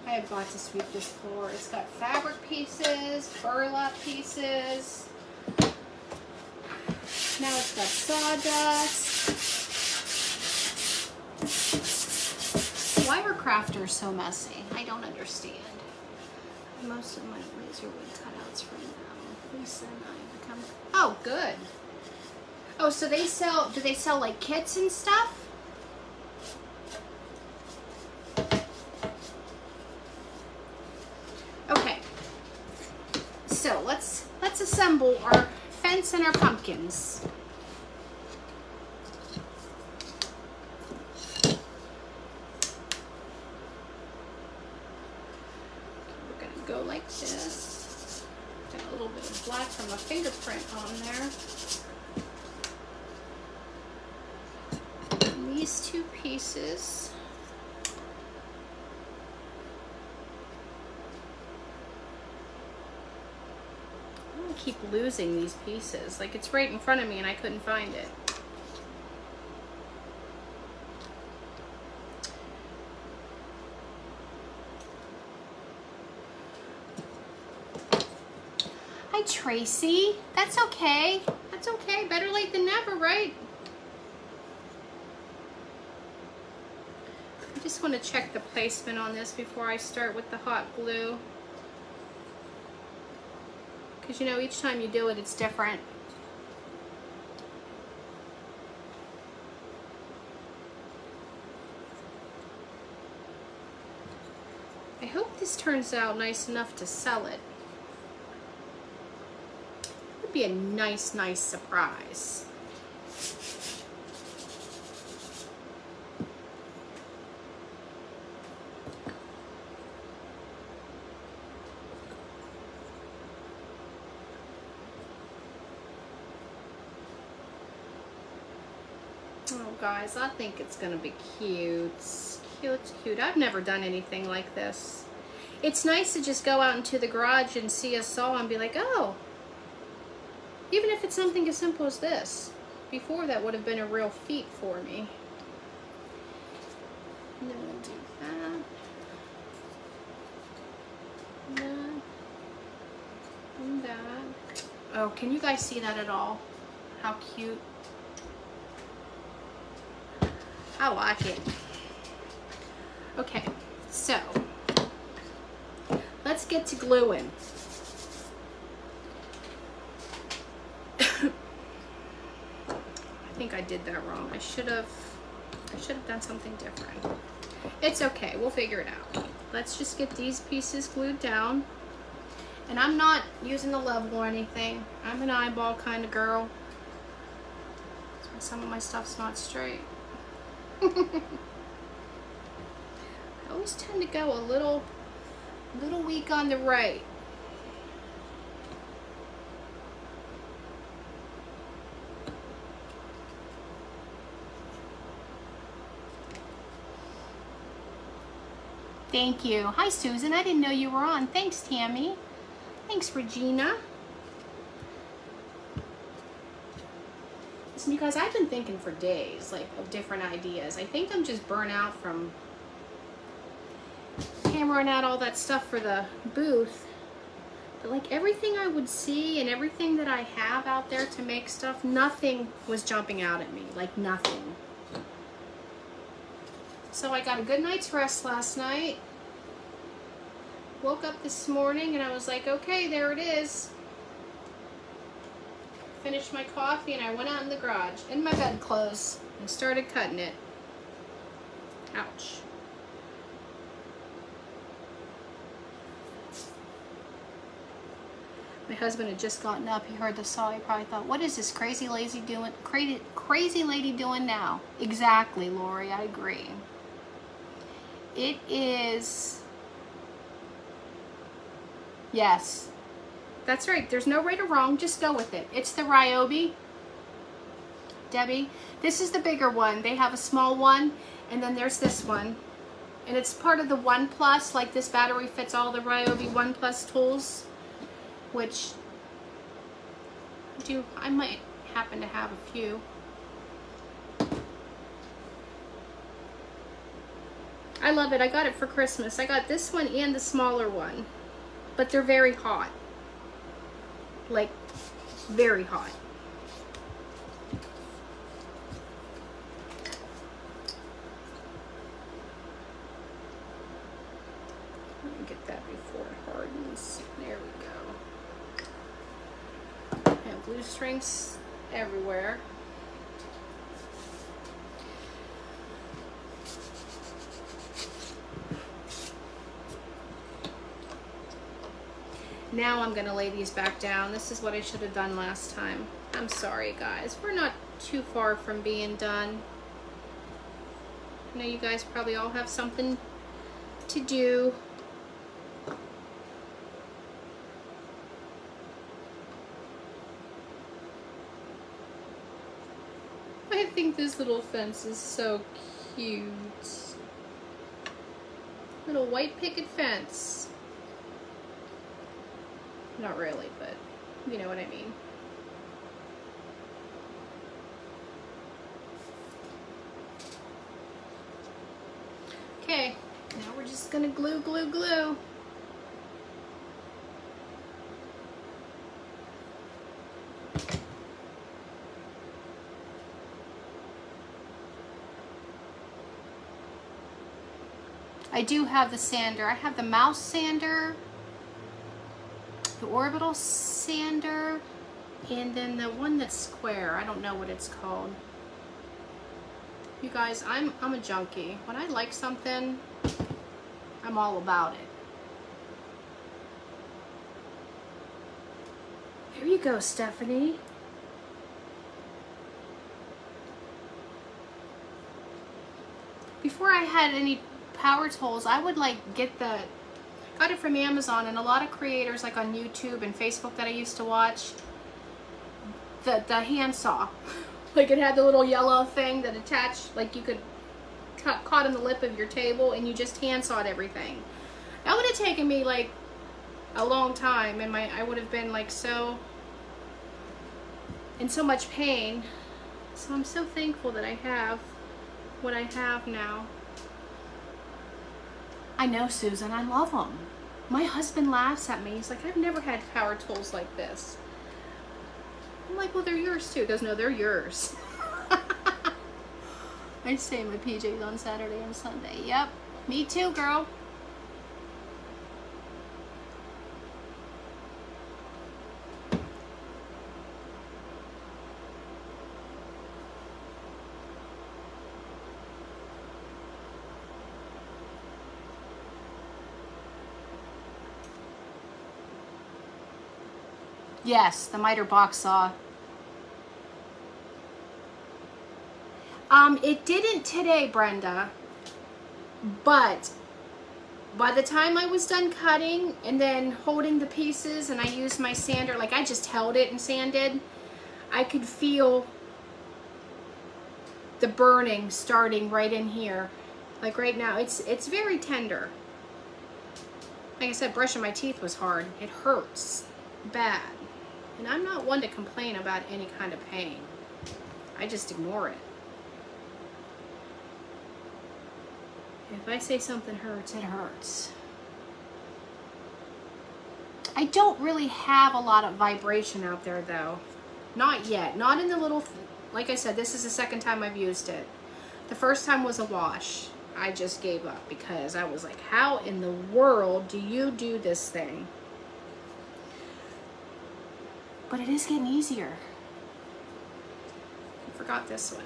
I have got to sweep this floor. It's got fabric pieces, burlap pieces. Now it's got sawdust. Why are crafters so messy? I don't understand. Most of my laser wood cutouts from them. Lisa and I become. Oh, good. Oh, so they sell. Do they sell like kits and stuff? So let's assemble our fence and our pumpkins. We're gonna go like this. Got a little bit of black from a fingerprint on there. And these two pieces. Keep losing these pieces. Like, it's right in front of me and I couldn't find it. Hi, Tracy. That's okay. That's okay. Better late than never, right? I just want to check the placement on this before I start with the hot glue. Because, you know, each time you do it, it's different. I hope this turns out nice enough to sell it. It would be a nice, nice surprise. guys. I think it's gonna be cute. Cute. I've never done anything like this. It's nice to just go out into the garage and see a saw and be like, oh, even if it's something as simple as this. Before, that would have been a real feat for me. And then we'll do that. That. And that. Oh, can you guys see that at all? How cute. I like it. Okay, so let's get to gluing. I think I did that wrong. I should have done something different. It's okay, we'll figure it out. Let's just get these pieces glued down. And I'm not using the level or anything. I'm an eyeball kind of girl. That's why some of my stuff's not straight. I always tend to go a little weak on the right. Thank you. Hi, Susan. I didn't know you were on. Thanks, Tammy. Thanks, Regina. Listen, you guys, I've been thinking for days, like, of different ideas. I think I'm just burnt out from hammering out all that stuff for the booth. But, like, everything I would see and everything that I have out there to make stuff, nothing was jumping out at me. Like, nothing. So I got a good night's rest last night. Woke up this morning and I was like, okay, there it is. Finished my coffee and I went out in the garage in my bedclothes and started cutting it. Ouch. My husband had just gotten up. He heard the saw. He probably thought, what is this crazy lady doing? Crazy lady doing now? Exactly, Lori. I agree. It is. Yes. That's right. There's no right or wrong. Just go with it. It's the Ryobi. Debbie. This is the bigger one. They have a small one. And then there's this one. And it's part of the One Plus. Like, this battery fits all the Ryobi One Plus tools. Which I might happen to have a few. I love it. I got it for Christmas. I got this one and the smaller one. But they're very hot. Like, very hot. Let me get that before it hardens. There we go. I have glue strings everywhere. Now I'm gonna lay these back down. This is what I should have done last time. I'm sorry, guys. We're not too far from being done. I know you guys probably all have something to do. I think this little fence is so cute. Little white picket fence. Not really, but you know what I mean. Okay, now we're just gonna glue, glue, glue. I do have the sander. I have the mouse sander, the orbital sander, and then the one that's square. I don't know what it's called. You guys, I'm a junkie. When I like something, I'm all about it. Here you go, Stephanie. Before I had any power tools, I would like got it from Amazon, and a lot of creators like on YouTube and Facebook that I used to watch, the handsaw. Like it had the little yellow thing that attached, like you could caught in the lip of your table, and you just hand sawed everything. That would have taken me like a long time, and I would have been like in so much pain. So I'm so thankful that I have what I have now. I know, Susan, I love them. My husband laughs at me. He's like, I've never had power tools like this. I'm like, well, they're yours too. He goes, no, they're yours. I stay in my PJs on Saturday and Sunday. Yep, me too, girl. Yes, the miter box saw. It didn't today, Brenda, but by the time I was done cutting and then holding the pieces, and I used my sander, like I just held it and sanded, I could feel the burning starting right in here. Like right now, it's very tender. Like I said, brushing my teeth was hard. It hurts bad. And I'm not one to complain about any kind of pain. I just ignore it. If I say something hurts, it hurts. I don't really have a lot of vibration out there though. Not yet. Not in the little, like I said, this is the second time I've used it. The first time was a wash. I just gave up because I was like, how in the world do you do this thing? But it is getting easier. I forgot this one.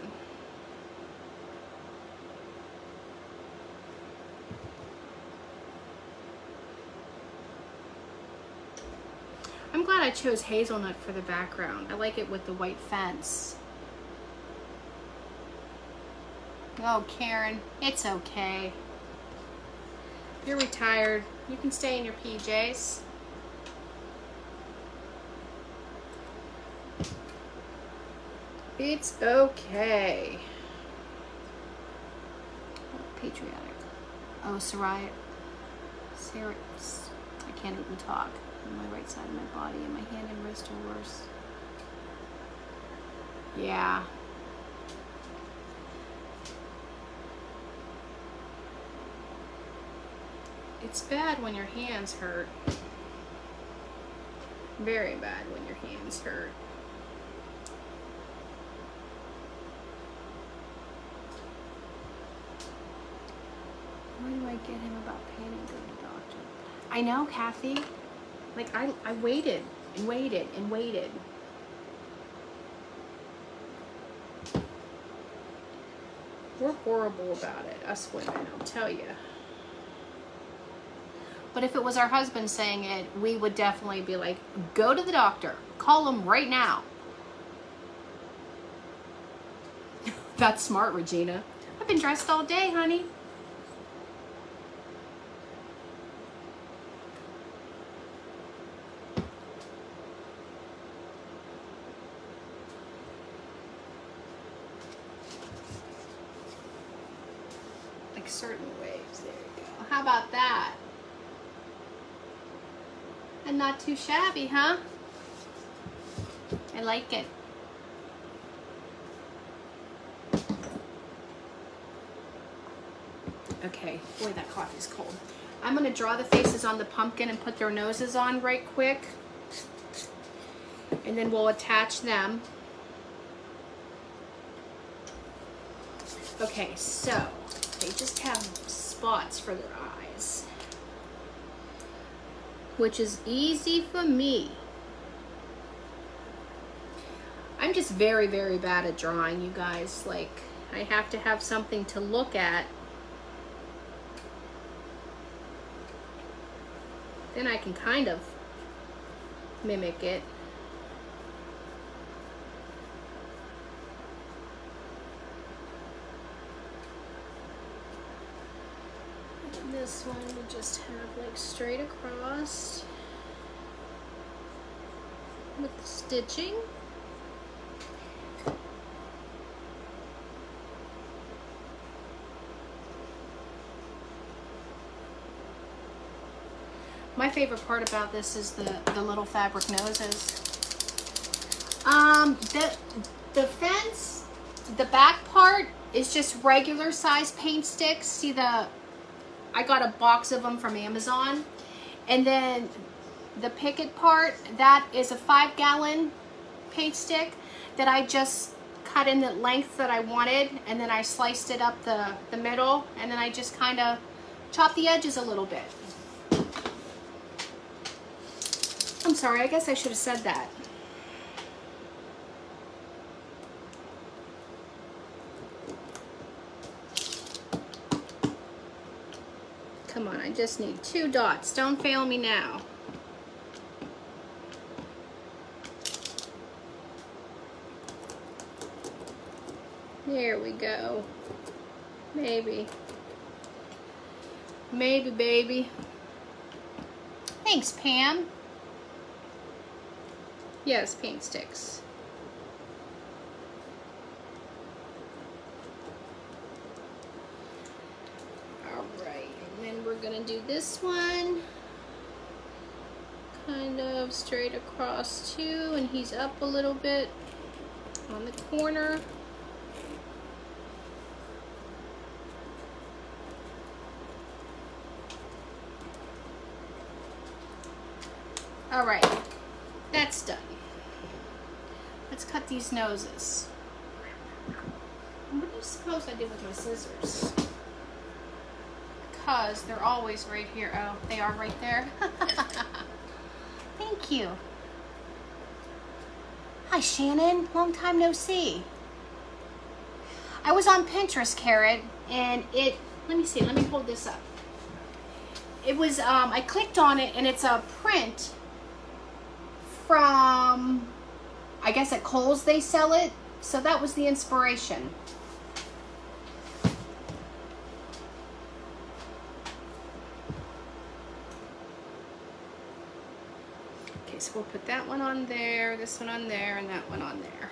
I'm glad I chose hazelnut for the background. I like it with the white fence. Oh, Karen, it's okay. You're retired. You can stay in your PJs. It's okay. Oh, patriotic. Oh, Soraya. Sarah. I can't even talk. On my right side of my body, and my hand and wrist are worse. Yeah. It's bad when your hands hurt. Very bad when your hands hurt. Where do I get him about pain and go to the doctor? I know, Kathy. Like, I waited and waited and waited. We're horrible about it, us women, I'll tell you. But if it was our husband saying it, we would definitely be like, go to the doctor. Call him right now. That's smart, Regina. I've been dressed all day, honey. Certain waves. There you go. How about that? And not too shabby, huh? I like it. Okay, boy, that coffee's cold. I'm gonna draw the faces on the pumpkin and put their noses on right quick. And then we'll attach them. Okay, so they just have spots for their eyes, which is easy for me. I'm just very, very bad at drawing, you guys. Like, I have to have something to look at. Then I can kind of mimic it. This one we just have like straight across with the stitching. My favorite part about this is the little fabric noses. The fence, the back part is just regular size paint sticks. See I got a box of them from Amazon. And then the picket part, that is a 5-gallon paint stick that I just cut in the length that I wanted, and then I sliced it up the middle, and then I just kind of chopped the edges a little bit. I'm sorry, I guess I should have said that. Come on, I just need 2 dots. Don't fail me now. There we go. Maybe. Maybe, baby. Thanks, Pam. Yes, paint sticks. Alright, and then we're gonna do this one. Kind of straight across too, and he's up a little bit on the corner. All right, that's done. Let's cut these noses. What do you suppose I did with my scissors? Because they're always right here. Oh, they are right there. Thank you. Hi, Shannon. Long time no see. I was on Pinterest, Carrot, and let me see, let me hold this up. It was, I clicked on it, and it's a print from, I guess at Kohl's they sell it, so that was the inspiration. Okay, so we'll put that one on there, this one on there, and that one on there.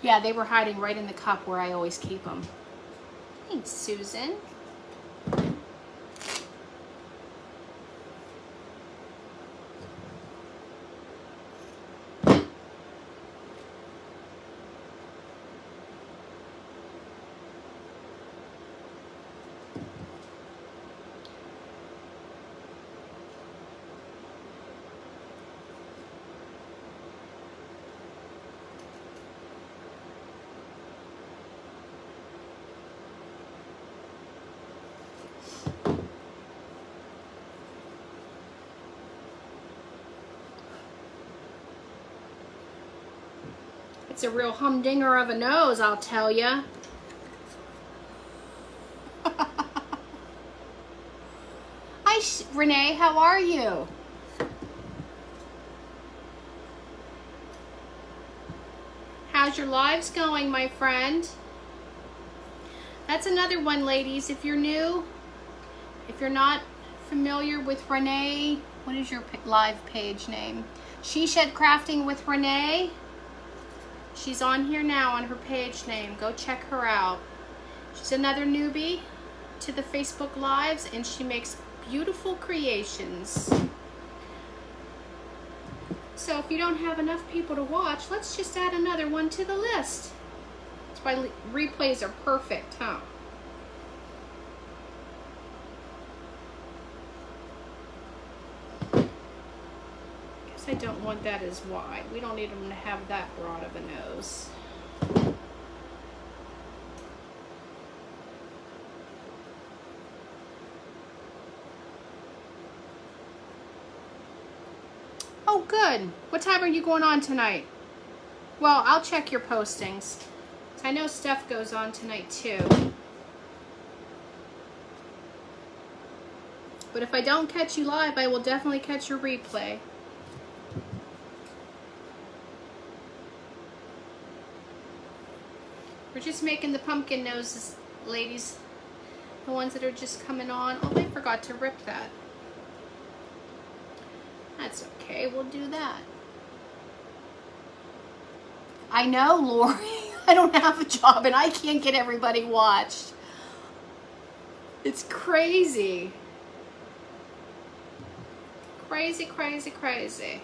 Yeah, they were hiding right in the cup where I always keep them. Thanks, Susan. It's a real humdinger of a nose, I'll tell ya. Hi, Renee, how are you? How's your lives going, my friend? That's another one, ladies. If you're new, if you're not familiar with Renee, what is your live page name? She Shed Crafting with Renee. She's on here now on her page name. Go check her out. She's another newbie to the Facebook Lives, and she makes beautiful creations. So if you don't have enough people to watch, let's just add another one to the list. That's why replays are perfect, huh? I don't want that as wide. We don't need them to have that broad of a nose. Oh, good. What time are you going on tonight? Well, I'll check your postings. I know Steph goes on tonight too. But if I don't catch you live, I will definitely catch your replay. We're just making the pumpkin noses, ladies. The ones that are just coming on. Oh, I forgot to rip that. That's okay, we'll do that. I know, Lori. I don't have a job and I can't get everybody watched. It's crazy. Crazy, crazy, crazy.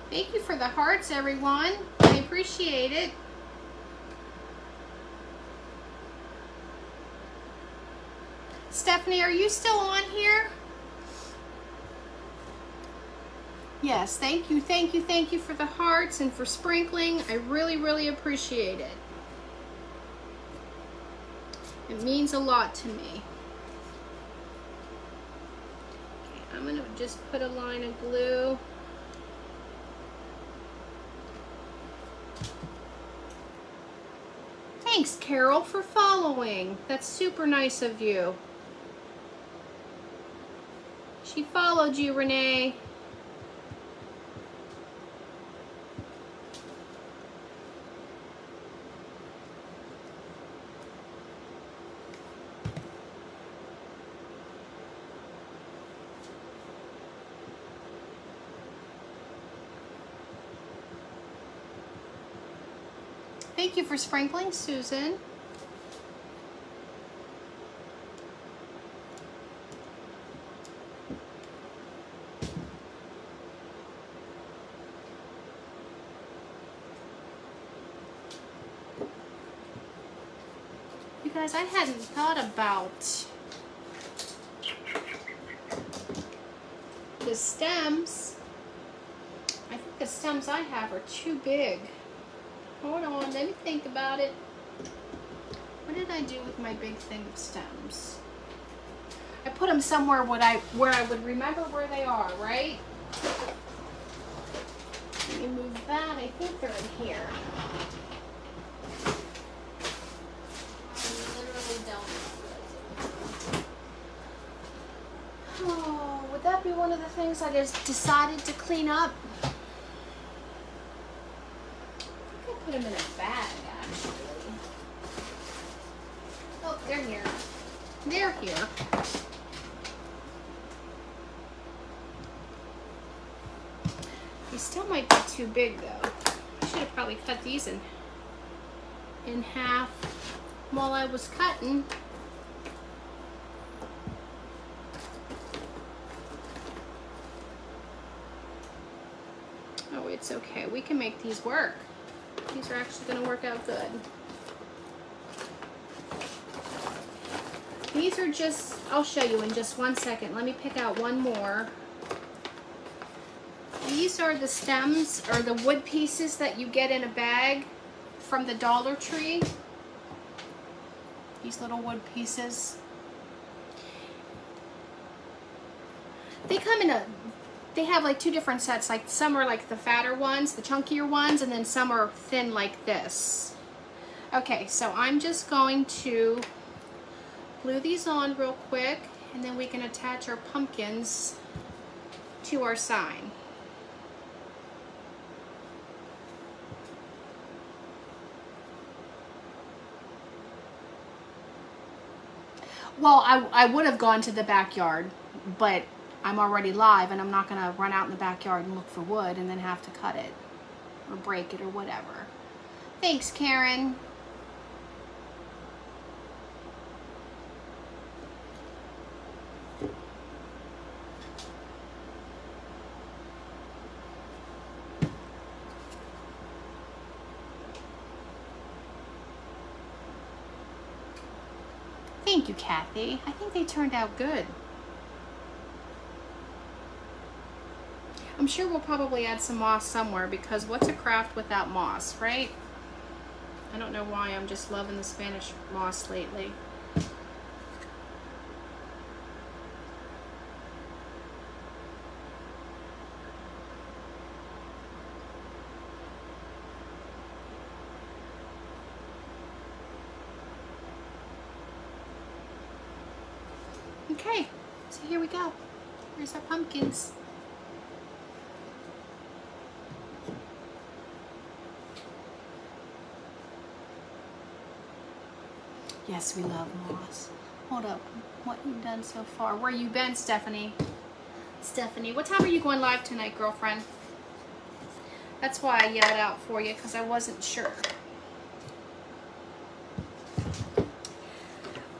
Thank you for the hearts, everyone. I appreciate it. Stephanie, are you still on here? Yes, thank you, thank you, thank you for the hearts and for sprinkling. I really, really appreciate it. It means a lot to me. Okay, I'm gonna just put a line of glue. Thanks, Carol, for following. That's super nice of you. She followed you, Renee. Thank you for sprinkling, Susan. You guys, I hadn't thought about the stems. I think the stems I have are too big. Hold on, let me think about it. What did I do with my big thing of stems? I put them somewhere where I would remember where they are, right? Let me move that. I think they're in here. I literally don't know. Oh, would that be one of the things I just decided to clean up? Put them in a bag, actually. Oh, they're here. They're here. These still might be too big, though. I should have probably cut these in half while I was cutting. Oh, it's okay. We can make these work. These are actually going to work out good. These are just, I'll show you in just one second. Let me pick out one more. These are the stems or the wood pieces that you get in a bag from the Dollar Tree. These little wood pieces. They come in they have like two different sets. Like some are like the fatter ones, the chunkier ones, and then some are thin like this. Okay, so I'm just going to glue these on real quick, and then we can attach our pumpkins to our sign. Well, I would have gone to the backyard, but I'm already live and I'm not going to run out in the backyard and look for wood and then have to cut it or break it or whatever. Thanks, Karen. Thank you, Kathy. I think they turned out good. I'm sure we'll probably add some moss somewhere, because what's a craft without moss, right? I don't know why, I'm just loving the Spanish moss lately. Okay, so here we go. Here's our pumpkins. Yes, we love moss. Hold up, what you've done so far? Where you been, Stephanie? Stephanie, what time are you going live tonight, girlfriend? That's why I yelled out for you, because I wasn't sure.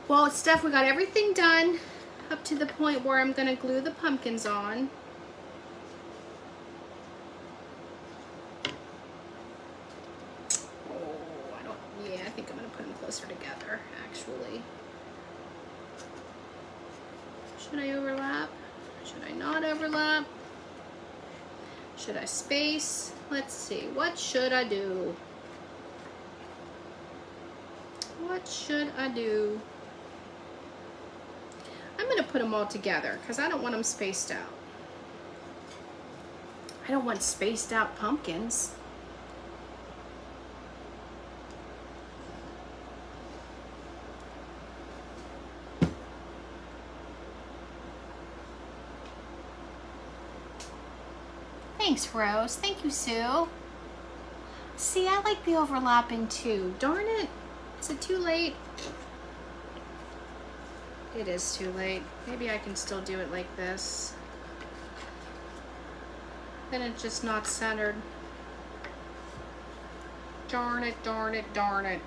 Well, Steph, we got everything done up to the point where I'm going to glue the pumpkins on. I think I'm going to put them closer together, actually. Should I overlap? Should I not overlap? Should I space? Let's see. What should I do? What should I do? I'm going to put them all together because I don't want them spaced out. I don't want spaced out pumpkins. Thanks, Rose. Thank you, Sue. See, I like the overlapping too. Darn it. Is it too late? It is too late. Maybe I can still do it like this. Then it's just not centered. Darn it, darn it, darn it.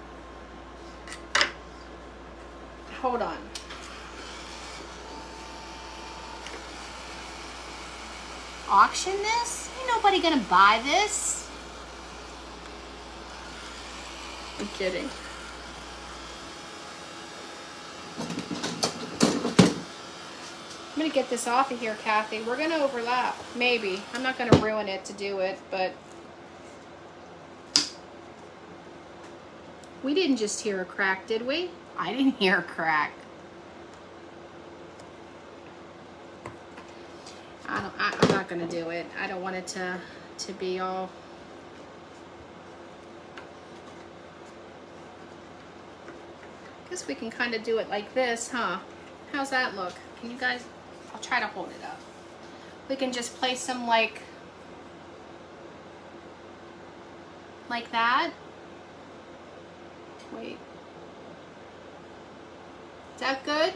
Hold on. Auction this? Ain't nobody gonna buy this. I'm kidding. I'm gonna get this off of here, Kathy. We're gonna overlap, maybe. I'm not gonna ruin it to do it, but we didn't just hear a crack, did we? I didn't hear a crack. I'm not gonna do it. I don't want it to be all. Guess we can kind of do it like this, huh? How's that look? Can you guys? I'll try to hold it up. We can just place them like that. Wait. Is that good?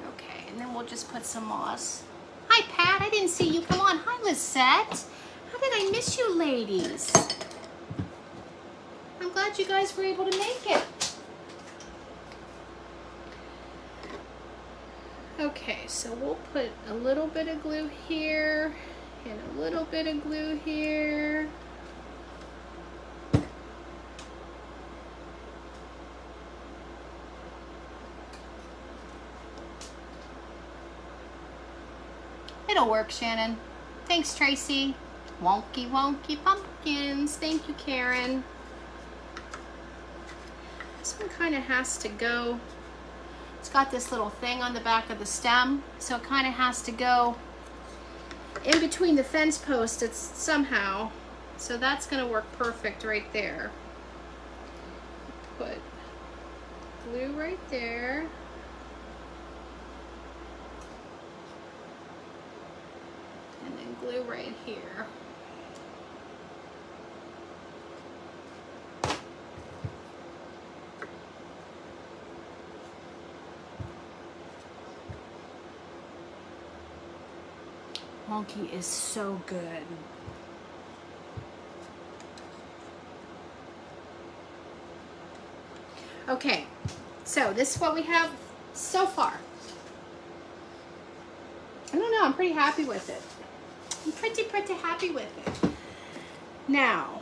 Okay, and then we'll just put some moss. Hi, Pat. I didn't see you. Come on. Hi, Lisette. How did I miss you, ladies? I'm glad you guys were able to make it. Okay, so we'll put a little bit of glue here and a little bit of glue here. It'll work, Shannon. Thanks, Tracy. Wonky, wonky pumpkins. Thank you, Karen. This one kind of has to go. It's got this little thing on the back of the stem, so it kind of has to go in between the fence posts. It's somehow, so that's going to work perfect right there. Put glue right there. And then glue right here. Wonky is so good. Okay, so this is what we have so far. I don't know, I'm pretty happy with it. I'm pretty happy with it. Now,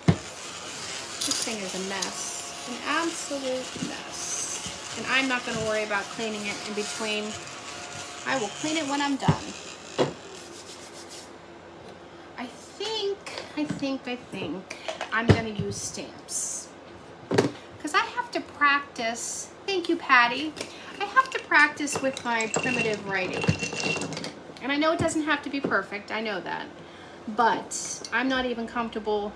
this thing is a mess, an absolute mess. And I'm not gonna worry about cleaning it in between. I will clean it when I'm done. I think I'm gonna use stamps. Because I have to practice, thank you, Patty. I have to practice with my primitive writing. And I know it doesn't have to be perfect, I know that. But I'm not even comfortable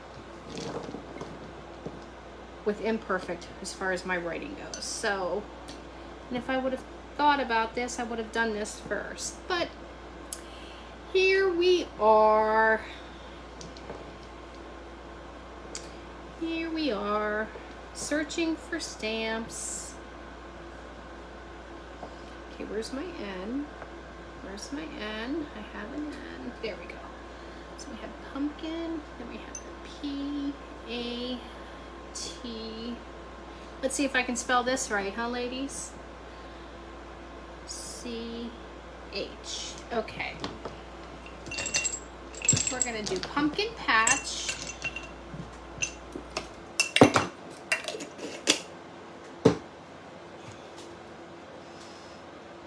with imperfect as far as my writing goes. So, and if I would have thought about this, I would have done this first. But here we are. Here we are, searching for stamps. Okay, where's my N? Where's my N? I have an N. There we go. So we have pumpkin, then we have the P, A, T. Let's see if I can spell this right, huh, ladies? C, H. Okay. We're gonna do pumpkin patch.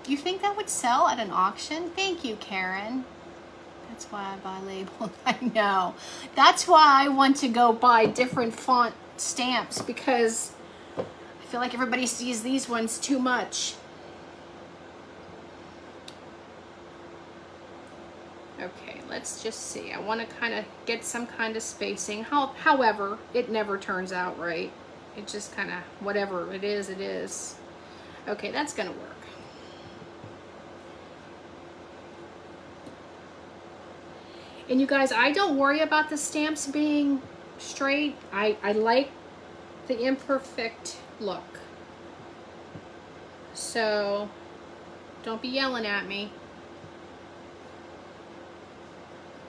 You think that would sell at an auction? Thank you, Karen. That's why I buy labels. I know. That's why I want to go buy different font stamps, because I feel like everybody sees these ones too much. Okay, let's just see. I want to kind of get some kind of spacing. However, it never turns out right. It just kind of, whatever it is, it is. Okay, that's going to work. And you guys, I don't worry about the stamps being straight. I like the imperfect look. So don't be yelling at me.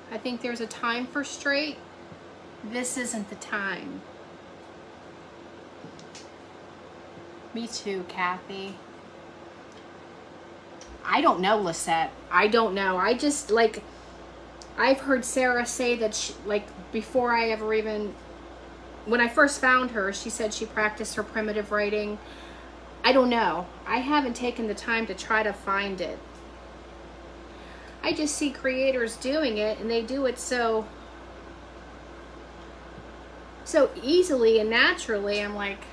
I think there's a time for straight. This isn't the time. Me too, Kathy. I don't know, Lisette. I don't know. I just, like, I've heard Sarah say that she, like, before I ever even, when I first found her, she said she practiced her primitive writing. I don't know. I haven't taken the time to try to find it. I just see creators doing it, and they do it so easily and naturally. I'm like,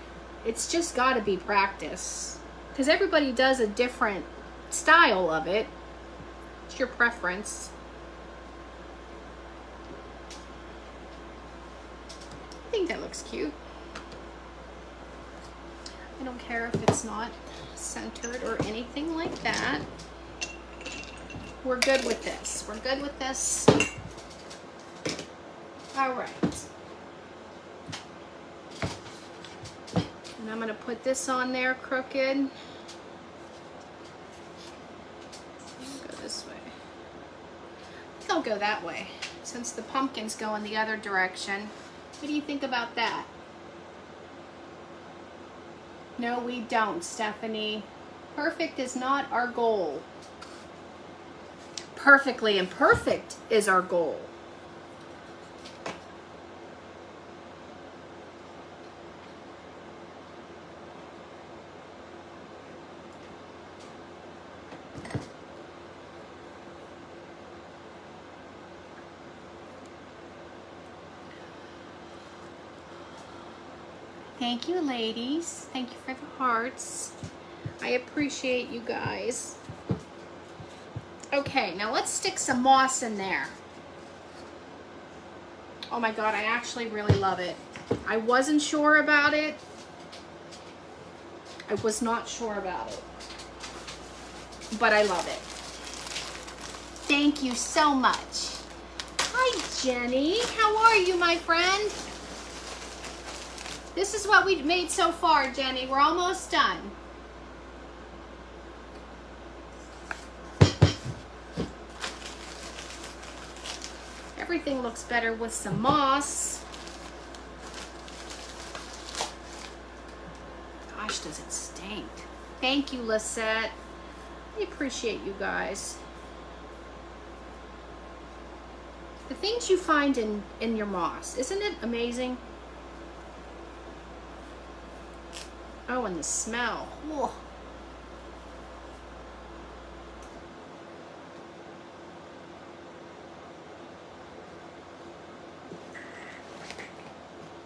it's just got to be practice, because everybody does a different style of it. It's your preference. I think that looks cute. I don't care if it's not centered or anything like that. We're good with this. We're good with this. All right. And I'm going to put this on there crooked. Go this way. I think I'll go that way, since the pumpkins go in the other direction. What do you think about that? No, we don't, Stephanie. Perfect is not our goal. Perfectly imperfect is our goal. Thank you, ladies. Thank you for the hearts. I appreciate you guys. Okay, now let's stick some moss in there. Oh my God, I actually really love it. I wasn't sure about it. I was not sure about it, but I love it. Thank you so much. Hi, Jenny. How are you, my friend? This is what we've made so far, Jenny. We're almost done. Everything looks better with some moss. Gosh, does it stink. Thank you, Lisette. I appreciate you guys. The things you find in your moss, isn't it amazing? Oh, and the smell. Whoa.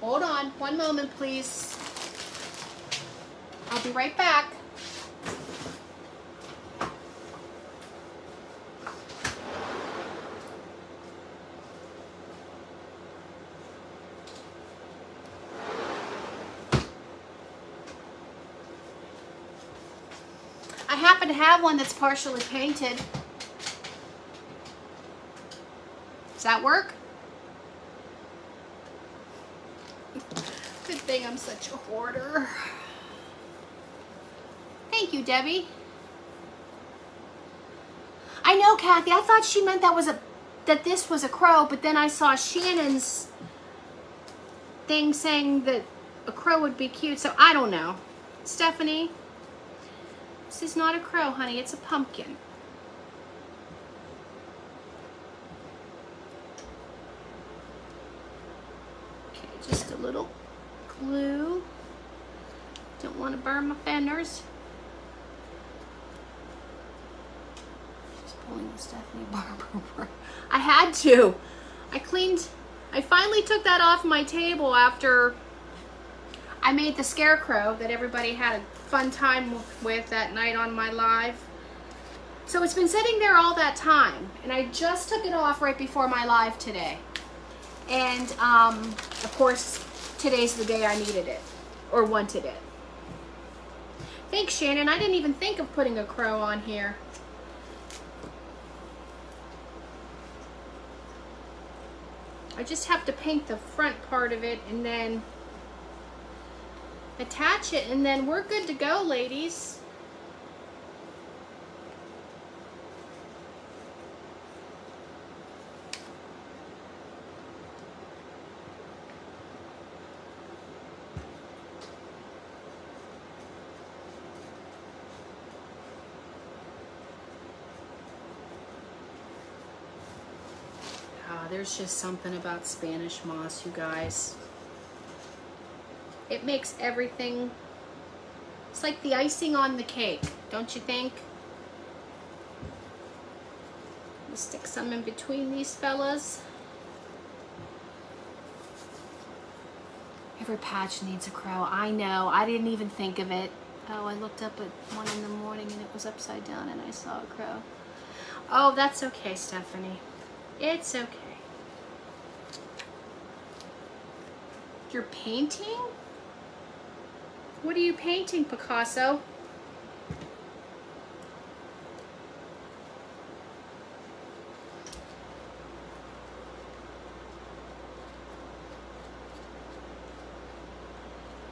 Hold on, one moment, please. I'll be right back. happen to have one that's partially painted. Does that work? Good thing I'm such a hoarder. Thank you, Debbie. I know, Kathy. I thought she meant that this was a crow, but then I saw Shannon's thing saying that a crow would be cute, so I don't know. Stephanie, this is not a crow, honey. It's a pumpkin. Okay, just a little glue. Don't want to burn my fenders. Just pulling the Stephanie Barber. I had to. I finally took that off my table after I made the scarecrow that everybody had a fun time with that night on my live. So it's been sitting there all that time, and I just took it off right before my live today. And of course, today's the day I needed it, or wanted it. Thanks, Shannon. I didn't even think of putting a crow on here. I just have to paint the front part of it and then attach it, and then we're good to go, ladies. There's just something about Spanish moss, you guys. It makes everything, it's like the icing on the cake, don't you think? Let's stick some in between these fellas. Every patch needs a crow. I know, I didn't even think of it. Oh, I looked up at 1 in the morning and it was upside down and I saw a crow. Oh, that's okay, Stephanie. It's okay. You're painting? What are you painting, Picasso?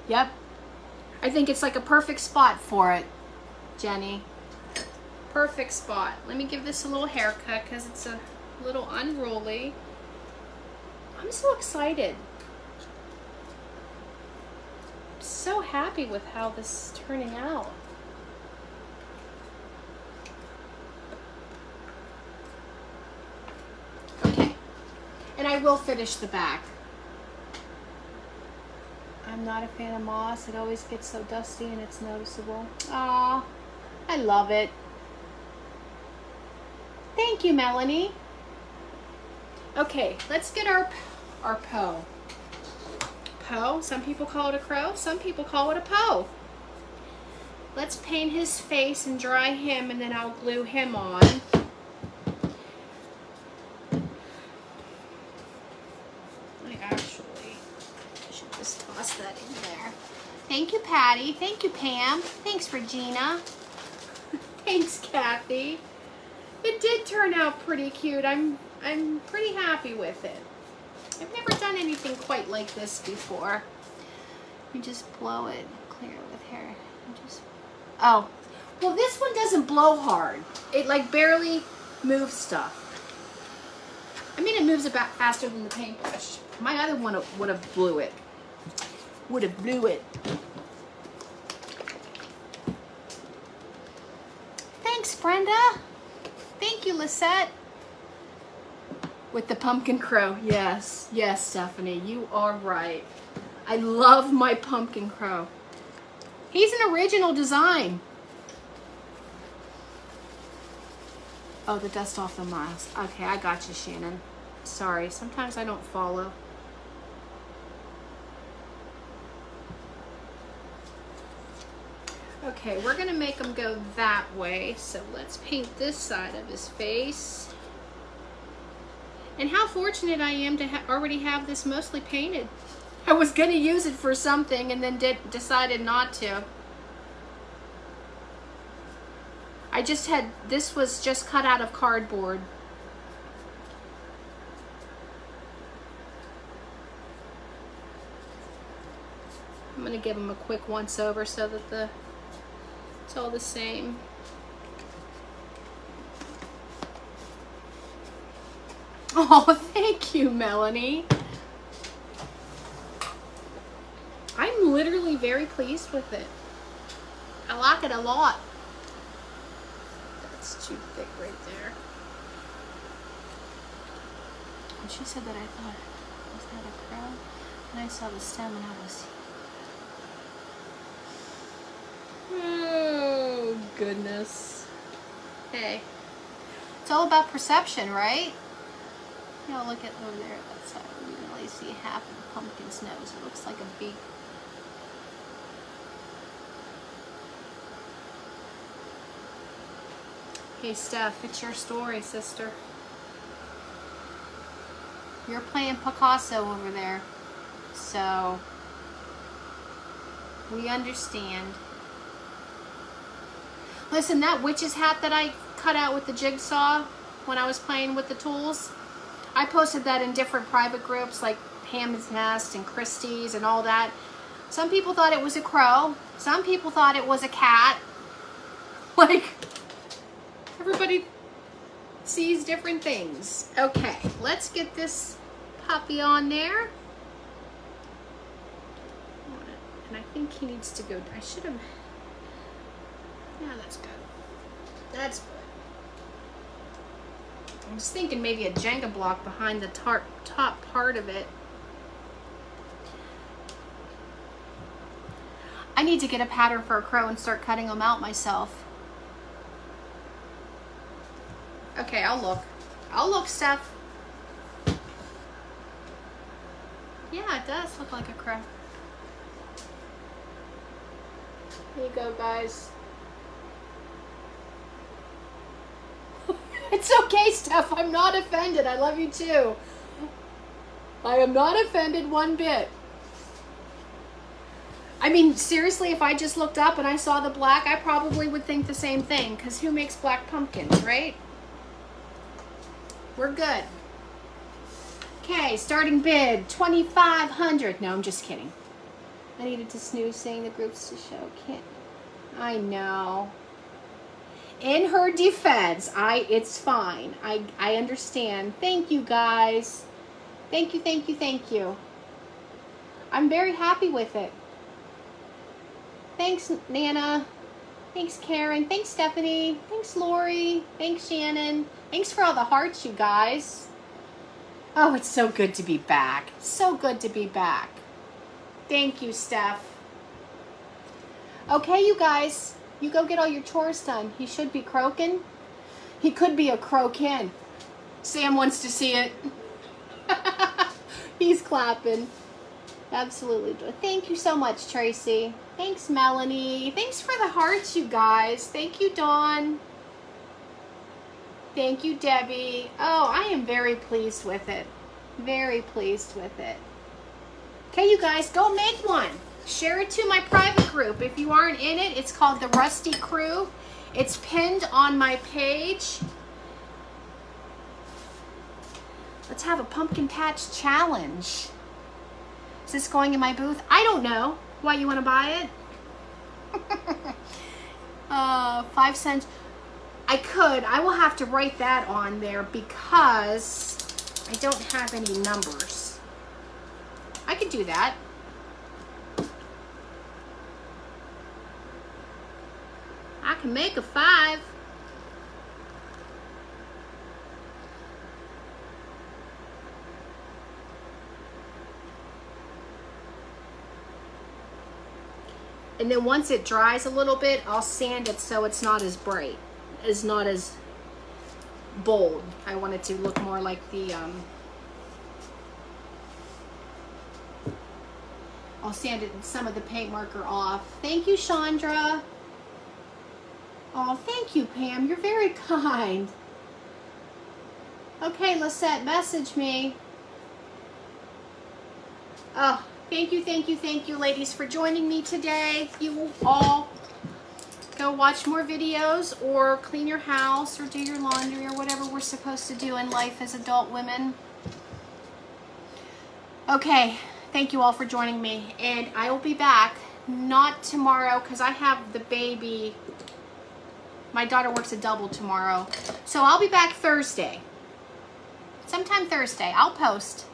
Yep. I think it's like a perfect spot for it, Jenny. Perfect spot. Let me give this a little haircut because it's a little unruly. I'm so excited. So happy with how this is turning out. Okay, and I will finish the back. I'm not a fan of moss. It always gets so dusty and it's noticeable. Aw, I love it. Thank you, Melanie. Okay, let's get our Poe. Poe. Some people call it a crow. Some people call it a Poe. Let's paint his face and dry him, and then I'll glue him on. I should just toss that in there. Thank you, Patty. Thank you, Pam. Thanks, Regina. Thanks, Kathy. It did turn out pretty cute. I'm pretty happy with it. I've never done anything quite like this before. You just blow it, clear it with hair. Oh, well, this one doesn't blow hard. It like barely moves stuff. I mean, it moves about faster than the paintbrush. My other one would have blew it. Would have blew it. Thanks, Brenda. Thank you, Lisette. With the pumpkin crow. Yes, yes, Stephanie, you are right. I love my pumpkin crow. He's an original design. Oh, the dust off the mask. Okay, I got you, Shannon. Sorry, sometimes I don't follow. Okay, we're gonna make him go that way. So let's paint this side of his face. And how fortunate I am to already have this mostly painted. I was gonna use it for something and then decided not to. This was just cut out of cardboard. I'm gonna give them a quick once over so that it's all the same. Oh, thank you, Melanie. I'm literally very pleased with it. I like it a lot. That's too thick right there. And she said that I thought, was that a crow? And I saw the stem and I was... Oh, goodness. Hey. It's all about perception, right? You know, look at over there. That's how you can really see half of the pumpkin's nose. It looks like a beak. Hey, Steph, it's your story, sister. You're playing Picasso over there. So, we understand. Listen, that witch's hat that I cut out with the jigsaw when I was playing with the tools, I posted that in different private groups like Ham's Nest and Christie's and all that. Some people thought it was a crow. Some people thought it was a cat. Like, everybody sees different things. Okay, let's get this puppy on there. And I think he needs to go. I should have... Yeah, that's good. That's good. I was thinking maybe a Jenga block behind the top part of it. I need to get a pattern for a crow and start cutting them out myself. Okay, I'll look. I'll look, Steph. Yeah, it does look like a crow. Here you go, guys. It's okay, Steph. I'm not offended. I love you too. I am not offended one bit. I mean, seriously, if I just looked up and I saw the black, I probably would think the same thing, because who makes black pumpkins, right? We're good. Okay, starting bid, $2,500. No, I'm just kidding. I needed to snooze saying the groups to show. Can't. I know. In her defense, it's fine. I understand. Thank you, guys. Thank you, thank you, thank you. I'm very happy with it. Thanks, Nana. Thanks, Karen. Thanks, Stephanie. Thanks, Lori. Thanks, Shannon. Thanks for all the hearts, you guys. Oh, it's so good to be back. So good to be back. Thank you, Steph. Okay, you guys. You go get all your chores done. He should be croaking. He could be a croakin. Sam wants to see it. He's clapping. Absolutely. Thank you so much, Tracy. Thanks, Melanie. Thanks for the hearts, you guys. Thank you, Dawn. Thank you, Debbie. Oh, I am very pleased with it. Very pleased with it. Okay, you guys, go make one. Share it to my private group. If you aren't in it, it's called The Rusty Crew. It's pinned on my page. Let's have a pumpkin patch challenge. Is this going in my booth? I don't know. Why, you want to buy it? 5 cents. I will have to write that on there because I don't have any numbers. I could do that. I can make a 5. And then once it dries a little bit, I'll sand it so it's not as bright. It's not as bold. I want it to look more like the, I'll sand it some of the paint marker off. Thank you, Chandra. Oh, thank you, Pam. You're very kind. Okay, Lisette, message me. Oh, thank you, ladies, for joining me today. You all go watch more videos or clean your house or do your laundry or whatever we're supposed to do in life as adult women. Okay, thank you all for joining me, and I will be back, not tomorrow because I have the baby. My daughter works a double tomorrow, so I'll be back Thursday. Sometime Thursday, I'll post.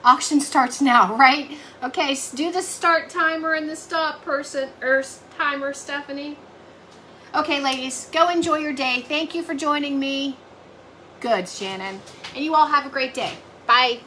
Auction starts now, right? Okay, do the start timer and the stop person or timer, Stephanie. Okay, ladies, go enjoy your day. Thank you for joining me. Good, Shannon. And you all have a great day. Bye.